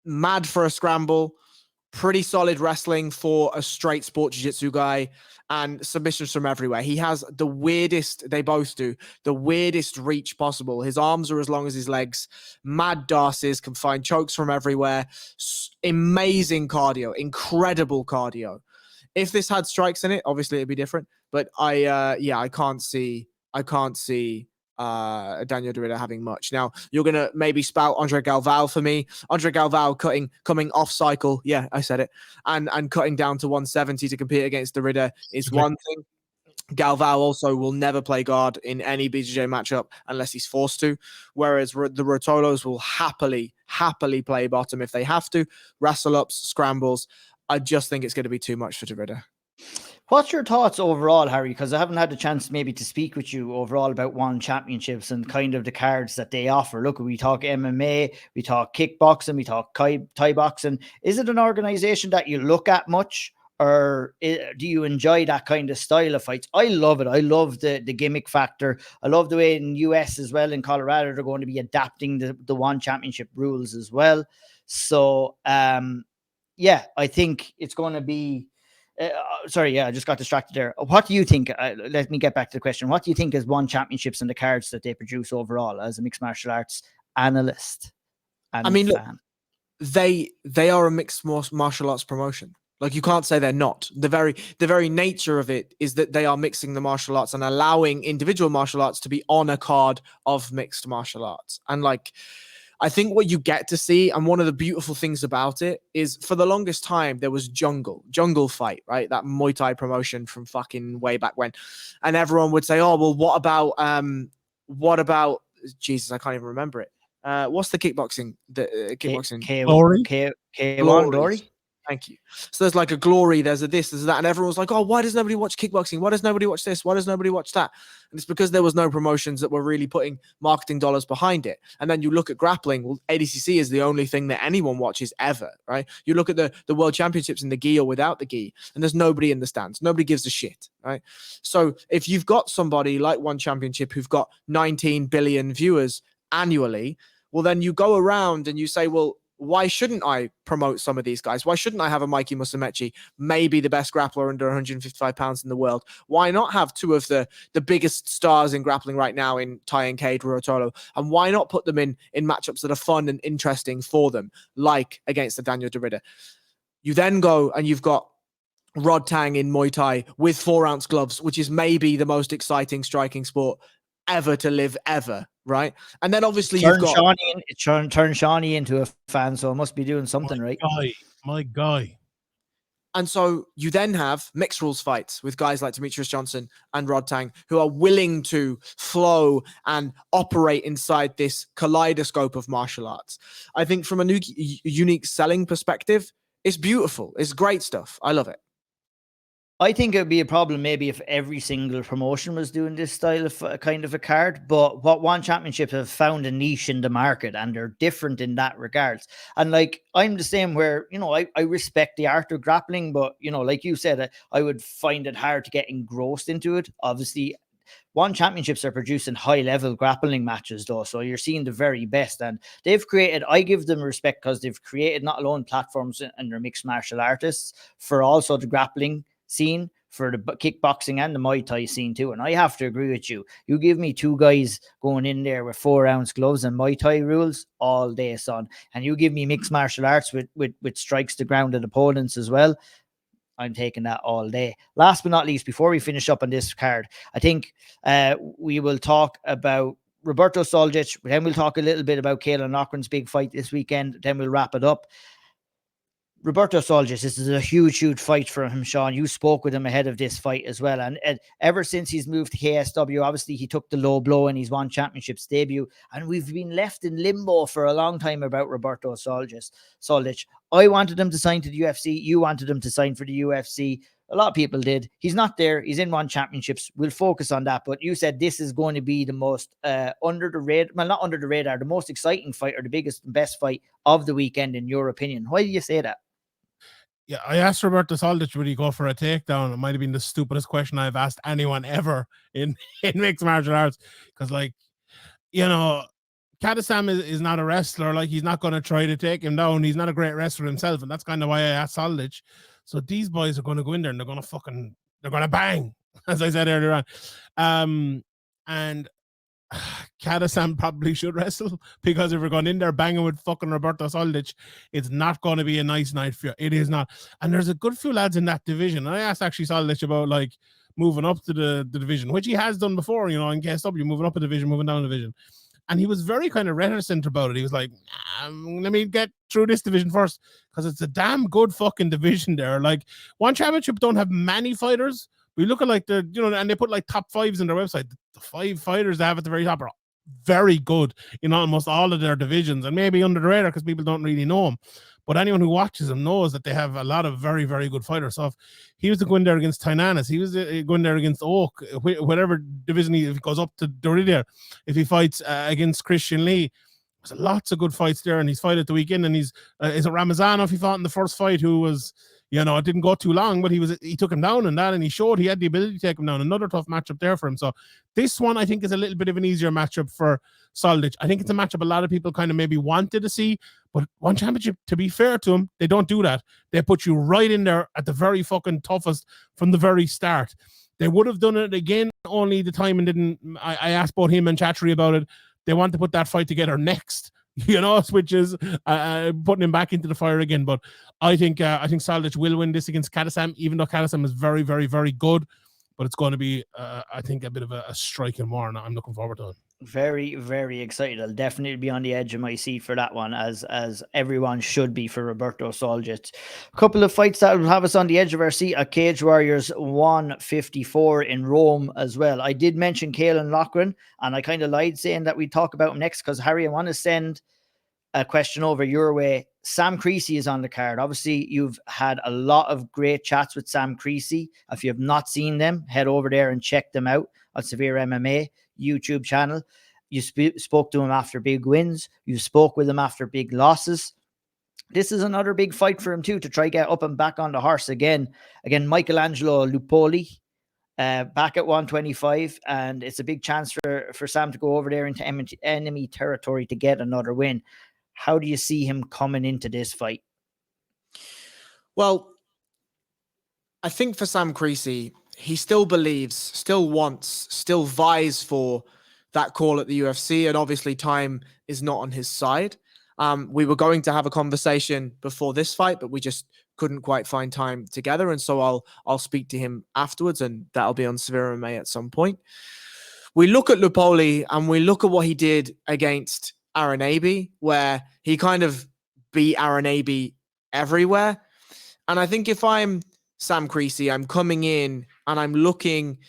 mad for a scramble, pretty solid wrestling for a straight sport jiu-jitsu guy, and submissions from everywhere. He has the weirdest, they both do, the weirdest reach possible. His arms are as long as his legs, mad darces, can find chokes from everywhere, amazing cardio, incredible cardio. If this had strikes in it, obviously it'd be different, but I can't see Daniel Derrida having much. Now, you're going to maybe spout Andre Galvao for me. Andre Galvao coming off cycle. Yeah, I said it. And cutting down to 170 to compete against Derrida is one thing. Galvao also will never play guard in any BJJ matchup unless he's forced to, whereas the Rotolos will happily play bottom if they have to. Wrestle ups, scrambles. I just think it's going to be too much for Derrida. What's your thoughts overall, Harry? Because I haven't had the chance maybe to speak with you overall about One Championships and kind of the cards that they offer. Look, we talk MMA, we talk kickboxing, we talk Thai boxing. Is it an organization that you look at much, or do you enjoy that kind of style of fights? I love it. I love the gimmick factor. I love the way in US as well, in Colorado, they're going to be adapting the One Championship rules as well. So, yeah, I think it's going to be... sorry, I just got distracted there. What do you think? Let me get back to the question. What do you think is One Championships and the cards that they produce overall as a mixed martial arts analyst and fan? Look, they are a mixed martial arts promotion. Like, you can't say they're not. The very nature of it is that they are mixing the martial arts and allowing individual martial arts to be on a card of mixed martial arts. And like, I think what you get to see, and one of the beautiful things about it, is for the longest time, there was Jungle Fight, right? That Muay Thai promotion from fucking way back when. And everyone would say, oh, well, what about, Jesus, I can't even remember it. What's the kickboxing? Caolan Glory? Thank you. So there's like a Glory, there's a this, there's that, and everyone's like, oh, why does nobody watch kickboxing? Why does nobody watch this? Why does nobody watch that? And it's because there was no promotions that were really putting marketing dollars behind it. And then you look at grappling, well, ADCC is the only thing that anyone watches ever, right? You look at the World Championships in the gi or without the gi, and there's nobody in the stands. Nobody gives a shit, right? So if you've got somebody like One Championship who've got 19 billion viewers annually, well, then you go around and you say, well, why shouldn't I promote some of these guys? Why shouldn't I have a Mikey Musumeci, maybe the best grappler under 155 pounds in the world? Why not have two of the biggest stars in grappling right now in Tai and Cade Rotolo? And why not put them in matchups that are fun and interesting for them, like against the Daniel Derrida? You then go and you've got Rod Tang in Muay Thai with 4-ounce gloves, which is maybe the most exciting striking sport ever to live ever, right? And then obviously you've got turn Shawnee into a fan, so it must be doing something right. My guy. And so you then have mixed rules fights with guys like Demetrious Johnson and Rod Tang, who are willing to flow and operate inside this kaleidoscope of martial arts. I think from a unique selling perspective, it's beautiful. It's great stuff. I love it. I think it would be a problem maybe if every single promotion was doing this style of kind of a card, but what One Championship have found a niche in the market, and they're different in that regards. And like, I'm the same where, I respect the art of grappling, but, like you said, I would find it hard to get engrossed into it. Obviously, One Championships are producing high level grappling matches though. So you're seeing the very best, and they've created, I give them respect because they've created not alone platforms and their mixed martial artists for also the grappling scene, for the kickboxing and the Muay Thai scene too. And I have to agree with you. You give me two guys going in there with 4-ounce gloves and Muay Thai rules all day, son. And you give me mixed martial arts with strikes to grounded opponents as well. I'm taking that all day. Last but not least, before we finish up on this card, I think we will talk about Roberto Soldic. Then we'll talk a little bit about Caolan Loughran's big fight this weekend. Then we'll wrap it up. Roberto Soldic, this is a huge fight for him, Sean. You spoke with him ahead of this fight as well. And ever since he's moved to KSW, obviously he took the low blow and he's won championships debut. And we've been left in limbo for a long time about Roberto Soldic. I wanted him to sign to the UFC. You wanted him to sign for the UFC. A lot of people did. He's not there. He's in one championships. We'll focus on that. But you said this is going to be the most under the radar, well, not under the radar, the most exciting fight or the biggest and best fight of the weekend, in your opinion. Why do you say that? Yeah, I asked Roberto Soldic, would he go for a takedown? It might have been the stupidest question I've asked anyone ever in mixed martial arts. Because, like, you know, Kadasam is not a wrestler. Like, he's not going to try to take him down. He's not a great wrestler himself. And that's kind of why I asked Soldic. So these boys are going to go in there and they're going to bang, as I said earlier on. And Kadasam probably should wrestle, because if we're going in there banging with fucking Roberto Soldic, it's not going to be a nice night for you. It is not. And there's a good few lads in that division. And I asked actually Soldic about, like, moving up to the division, which he has done before, you know, in KSW, moving up a division, moving down a division. And he was very kind of reticent about it. He was like, let me get through this division first, because it's a damn good fucking division there. Like, one championship don't have many fighters. We look at, like, the, you know, and they put like top fives in their website. The 5 fighters they have at the very top are very good in almost all of their divisions, and maybe under the radar because people don't really know them. But anyone who watches them knows that they have a lot of very, very good fighters. So if he was to go in there against Tynanis, he was going there against Oak, whatever division if he goes up to Dorida, if he fights against Christian Lee, there's lots of good fights there. And he's fight at the weekend, and he's is it Ramazanov he fought in the first fight, who was, you know, it didn't go too long, but he took him down and that, and he showed he had the ability to take him down. Another tough matchup there for him. So this one, I think, is a little bit of an easier matchup for Soldic. I think it's a matchup a lot of people kind of maybe wanted to see, but one championship, to be fair to him, they don't do that. They put you right in there at the very fucking toughest from the very start. They would have done it again, only the time and didn't. I asked both him and Chattery about it. They want to put that fight together next, you know, which is putting him back into the fire again. But I think Soldic will win this against Kadasam, even though Kadasam is very, very, very good. But it's going to be, I think, a bit of a striking war, and I'm looking forward to it. Very, very excited. I'll definitely be on the edge of my seat for that one, as everyone should be for Roberto Soldic. A couple of fights that will have us on the edge of our seat at Cage Warriors 154 in Rome as well. I did mention Caolan Loughran, and I kind of lied saying that we'd talk about him next, because, Harry, I want to send a question over your way. Sam Creasy is on the card. Obviously, you've had a lot of great chats with Sam Creasy. If you have not seen them, head over there and check them out on SevereMMA YouTube channel. You spoke to him after big wins. You spoke with him after big losses. This is another big fight for him too, to try get up and back on the horse again. Michelangelo Lupoli back at 125, and it's a big chance for Sam to go over there into enemy territory to get another win. How do you see him coming into this fight? Well, I think for Sam Creasy, he still believes, still wants, still vies for that call at the UFC, and obviously time is not on his side. We were going to have a conversation before this fight, but we just couldn't quite find time together, and so I'll speak to him afterwards, and that'll be on SevereMMA at some point. We look at Lupoli, and we look at what he did against Aranabi, where he kind of beat Aranabi everywhere. And I think if I'm Sam Creasy, I'm coming in and I'm looking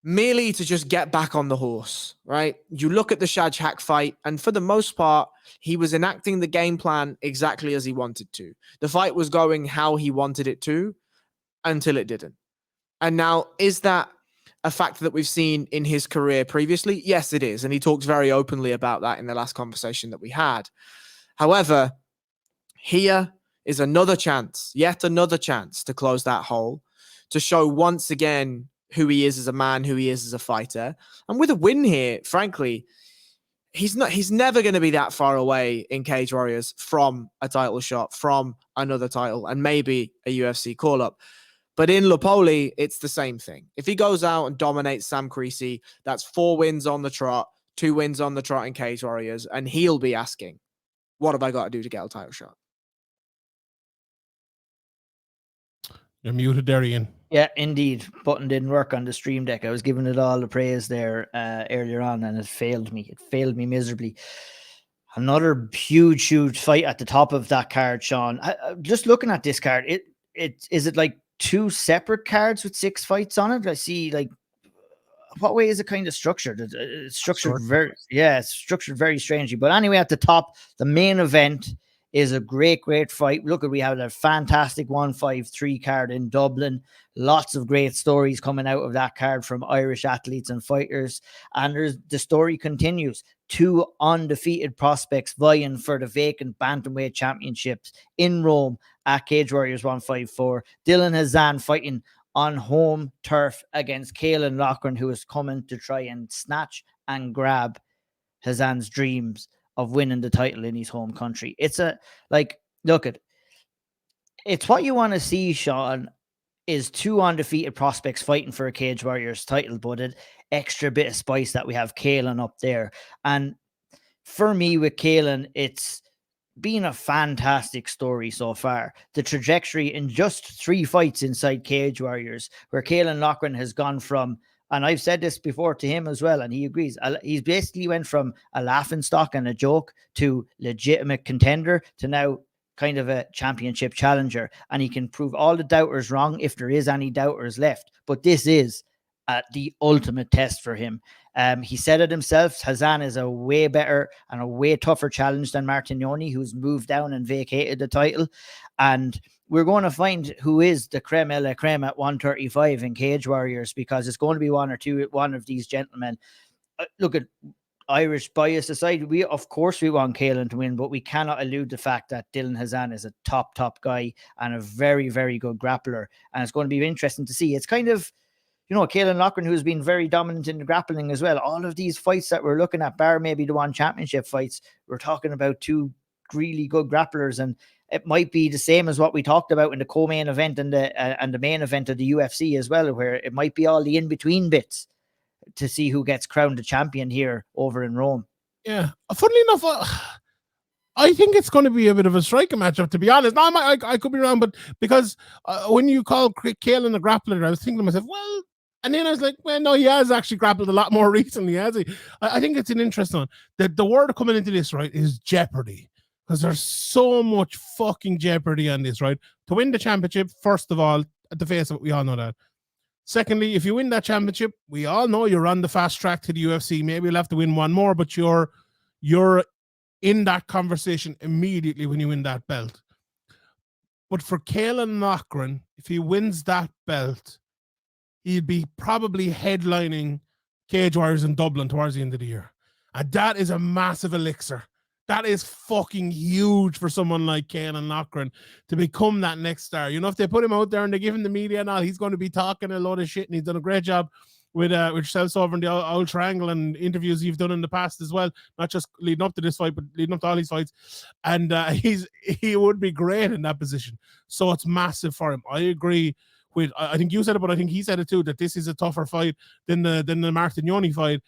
merely to just get back on the horse, right? You look at the Shajhak fight, and for the most part, he was enacting the game plan exactly as he wanted to. The fight was going how he wanted it to until it didn't. And now, is that a factor that we've seen in his career previously? Yes, it is. And he talked very openly about that in the last conversation that we had. However, here is another chance, yet another chance to close that hole, to show once again who he is as a man, who he is as a fighter. And with a win here, frankly, he's never going to be that far away in Cage Warriors from a title shot, from another title, and maybe a UFC call-up. But in Lupoli, it's the same thing. If he goes out and dominates Sam Creasy, that's 4 wins on the trot, 2 wins on the trot in Cage Warriors, and he'll be asking, what have I got to do to get a title shot? You're muted there, Ian. Yeah, indeed. Button didn't work on the stream deck. I was giving it all the praise there earlier on, and it failed me. It failed me miserably. Another huge fight at the top of that card, Sean. Just looking at this card, is it like 2 separate cards with 6 fights on it? I see, like, what way is it kind of structured? It's structured it's structured very strangely. But anyway, at the top, the main event is a great fight. Look, we have a fantastic 153 card in Dublin. Lots of great stories coming out of that card from Irish athletes and fighters. And the story continues. 2 undefeated prospects vying for the vacant Bantamweight championships in Rome at Cage Warriors 154. Dylan Hazan fighting on home turf against Caolan Loughran, who is coming to try and snatch and grab Hazan's dreams of winning the title in his home country. It's it's what you want to see, Sean, is 2 undefeated prospects fighting for a Cage Warriors title, but an extra bit of spice that we have Caolan up there. And for me with Caolan, it's been a fantastic story so far. The trajectory in just 3 fights inside Cage Warriors, where Caolan Loughran has gone from, and I've said this before to him as well, and he agrees, he's basically went from a laughingstock and a joke to legitimate contender to now kind of a championship challenger. And he can prove all the doubters wrong if there is any doubters left. But this is the ultimate test for him. He said it himself. Hazan is a way better and a way tougher challenge than Martignoni, who's moved down and vacated the title. And we're going to find who is the creme de la creme at 135 in Cage Warriors, because it's going to be one of these gentlemen. Look, at Irish bias aside, of course we want Caolan to win, but we cannot elude the fact that Dylan Hazan is a top guy and a very good grappler. And it's going to be interesting to see. It's kind of, Caolan Loughran, who's been very dominant in the grappling as well. All of these fights that we're looking at, bar maybe the one championship fights, we're talking about 2 really good grapplers, and it might be the same as what we talked about in the co-main event and the main event of the UFC as well, where it might be all the in-between bits to see who gets crowned the champion here over in Rome. Yeah, funnily enough, I think it's going to be a bit of a striking matchup, to be honest. Now, I could be wrong, but because when you call Caolan a grappler, I was thinking to myself, well, and then I was like, well, no, he has actually grappled a lot more recently, has he? I think it's an interesting one. The word coming into this, right, is jeopardy. Because there's so much fucking jeopardy on this, right? To win the championship, first of all, at the face of it, we all know that. Secondly, if you win that championship, we all know you're on the fast track to the UFC. Maybe you'll have to win one more, but you're in that conversation immediately when you win that belt. But for Caolan Loughran, if he wins that belt, he'd be probably headlining Cage Warriors in Dublin towards the end of the year. And that is a massive elixir. That is fucking huge for someone like Caolan Loughran to become that next star. If they put him out there and they give him the media and all, he's going to be talking a lot of shit, and he's done a great job with yourself over in the old triangle and interviews you've done in the past as well, not just leading up to this fight, but leading up to all these fights. And he would be great in that position. So it's massive for him. I agree with, I think you said it, but I think he said it too, that this is a tougher fight than the Martignoni fight.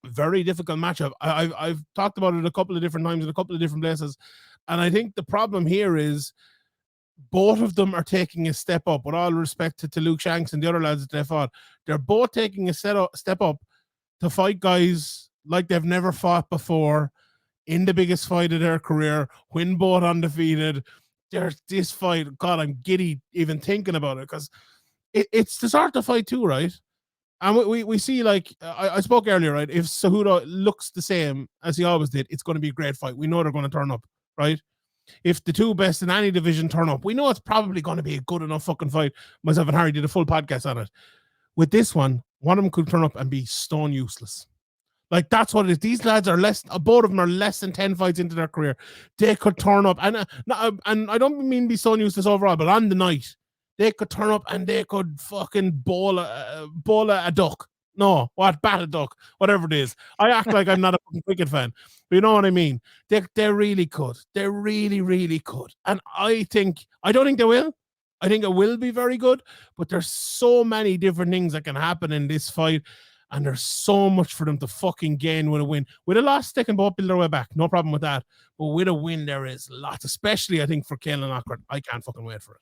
Very difficult matchup. I've talked about it a couple of different times in a couple of different places, and I think the problem here is both of them are taking a step up. With all respect to Luke Shanks and the other lads that they fought, they're both taking a step up to fight guys like they've never fought before in the biggest fight of their career, win both undefeated. There's this fight, God, I'm giddy even thinking about it, because it's the sort of fight too, right? And we see, like, I spoke earlier, right? If Cejudo looks the same as he always did, it's going to be a great fight. We know they're going to turn up, right? If the 2 best in any division turn up, we know it's probably going to be a good enough fucking fight. Myself and Harry did a full podcast on it. With this one of them could turn up and be stone useless. Like, that's what it is. These lads are both of them are less than 10 fights into their career. They could turn up, and I don't mean be stone useless overall, but on the night, they could turn up and they could fucking bowl a duck. No, bat a duck, whatever it is. I act like I'm not a fucking cricket fan, but you know what I mean. They really could. They really could. And I don't think they will. I think it will be very good, but there's so many different things that can happen in this fight, and there's so much for them to fucking gain with a win. With a loss, they can both build their way back. No problem with that. But with a win, there is lots, especially, I think, for Caolan Loughran. I can't fucking wait for it.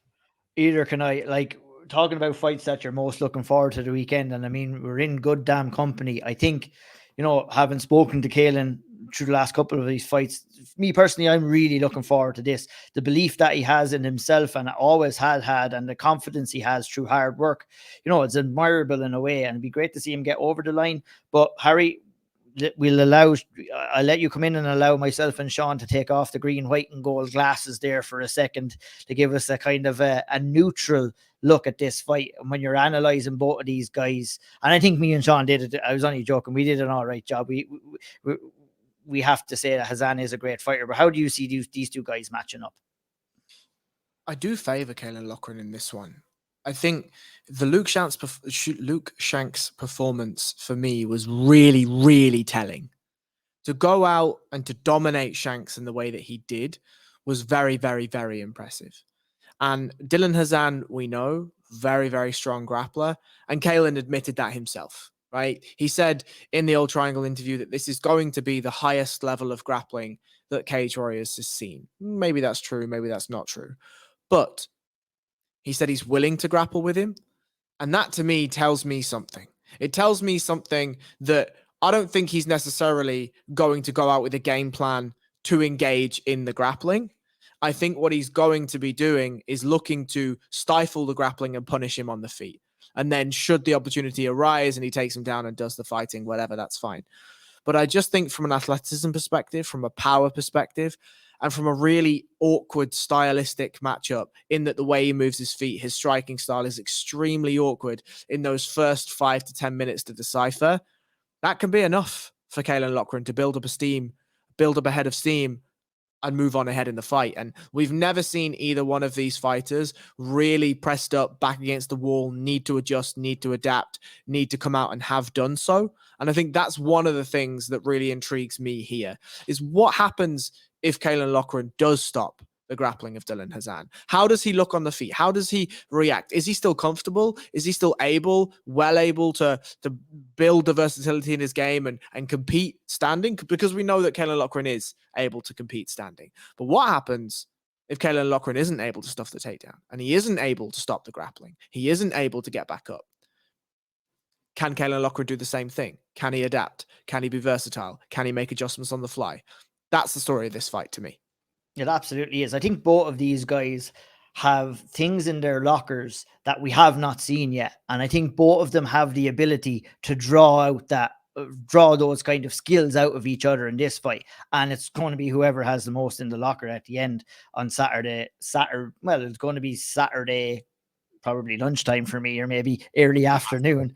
Either can I. Like, talking about fights that you're most looking forward to the weekend, and I mean, we're in good damn company. I think, having spoken to Caolan through the last couple of these fights, me personally, I'm really looking forward to this. The belief that he has in himself and always had, and the confidence he has through hard work, it's admirable in a way, and it'd be great to see him get over the line. But Harry, I'll let you come in and allow myself and Sean to take off the green, white, and gold glasses there for a second to give us a kind of a neutral look at this fight. And when you're analyzing both of these guys, and I think me and Sean did it. I was only joking. We did an all right job. We have to say that Hazan is a great fighter. But how do you see these two guys matching up? I do favour Caolan Loughran in this one. I think the Luke Shanks performance for me was really, really telling. To go out and to dominate Shanks in the way that he did was very, very, very impressive. And Dylan Hazan, we know, very, very strong grappler. And Caolan admitted that himself, right? He said in the Old Triangle interview that this is going to be the highest level of grappling that Cage Warriors has seen. Maybe that's true. Maybe that's not true. But he said he's willing to grapple with him. And that to me tells me something. It tells me something that I don't think he's necessarily going to go out with a game plan to engage in the grappling. I think what he's going to be doing is looking to stifle the grappling and punish him on the feet. And then should the opportunity arise and he takes him down and does the fighting, whatever, that's fine. But I just think from an athleticism perspective, from a power perspective, and from a really awkward stylistic matchup, in that the way he moves his feet, his striking style is extremely awkward in those first 5 to 10 minutes to decipher. That can be enough for Caolan Loughran to build up a head of steam and move on ahead in the fight. And we've never seen either one of these fighters really pressed up back against the wall, need to adjust, need to adapt, need to come out and have done so. And I think that's one of the things that really intrigues me here is what happens if Caolan Loughran does stop the grappling of Dylan Hazan. How does he look on the feet? How does he react? Is he still comfortable? Is he still well able to build the versatility in his game and compete standing? Because we know that Caolan Loughran is able to compete standing. But what happens if Caolan Loughran isn't able to stuff the takedown and he isn't able to stop the grappling? He isn't able to get back up. Can Caolan Loughran do the same thing? Can he adapt? Can he be versatile? Can he make adjustments on the fly? That's the story of this fight to me. It absolutely is. I think both of these guys have things in their lockers that we have not seen yet. And I think both of them have the ability to draw those kind of skills out of each other in this fight. And it's going to be whoever has the most in the locker at the end on Saturday. Well, it's going to be Saturday, probably lunchtime for me, or maybe early afternoon.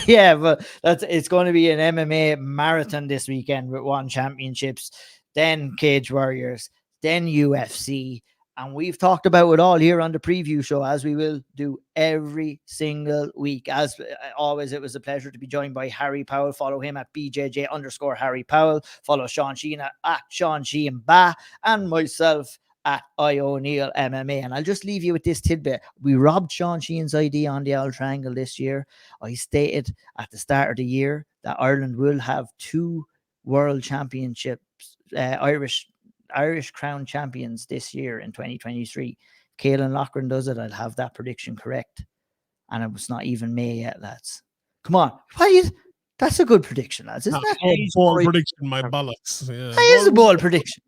Yeah, but it's going to be an MMA marathon this weekend with one championships, then Cage Warriors, then UFC. And we've talked about it all here on the preview show, as we will do every single week. As always, it was a pleasure to be joined by Harry Powell. Follow him at BJJ_Harry Powell. Follow Sean Sheehan at Sean Sheehan Ba, and myself at O'Neill MMA. And I'll just leave you with this tidbit. We robbed Sean Sheehan's ID on the Old Triangle this year. I stated at the start of the year that Ireland will have 2 world championships, Irish crown champions this year in 2023. If Caolan Loughran does it, I'll have that prediction correct. And it was not even May yet, lads. Come on. That's a good prediction, lads, isn't it? Bold prediction, my bollocks. Yeah. That is a bold prediction.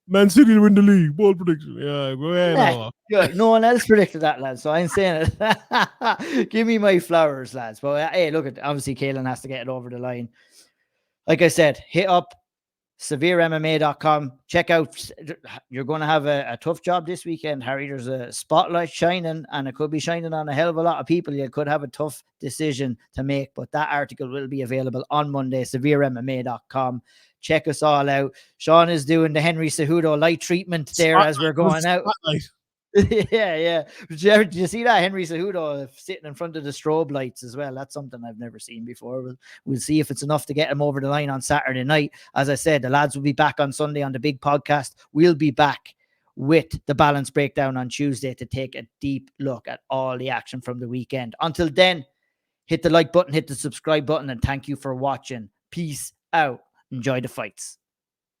Man City to win the league. Bold prediction. Yeah, go ahead. Yeah, no one else predicted that, lads. So I'm saying it. Give me my flowers, lads. But hey, look, obviously Caolan has to get it over the line. Like I said, hit up SevereMMA.com. Check out. You're going to have a tough job this weekend, Harry. There's a spotlight shining, and it could be shining on a hell of a lot of people. You could have a tough decision to make, but that article will be available on Monday. SevereMMA.com. Check us all out. Sean is doing the Henry Cejudo light treatment there as we're going out. Yeah. Did you see that? Henry Cejudo sitting in front of the strobe lights as well. That's something I've never seen before. We'll see if it's enough to get him over the line on Saturday night. As I said, the lads will be back on Sunday on the big podcast. We'll be back with the balance breakdown on Tuesday to take a deep look at all the action from the weekend. Until then, hit the like button, hit the subscribe button, and thank you for watching. Peace out. Enjoy the fights.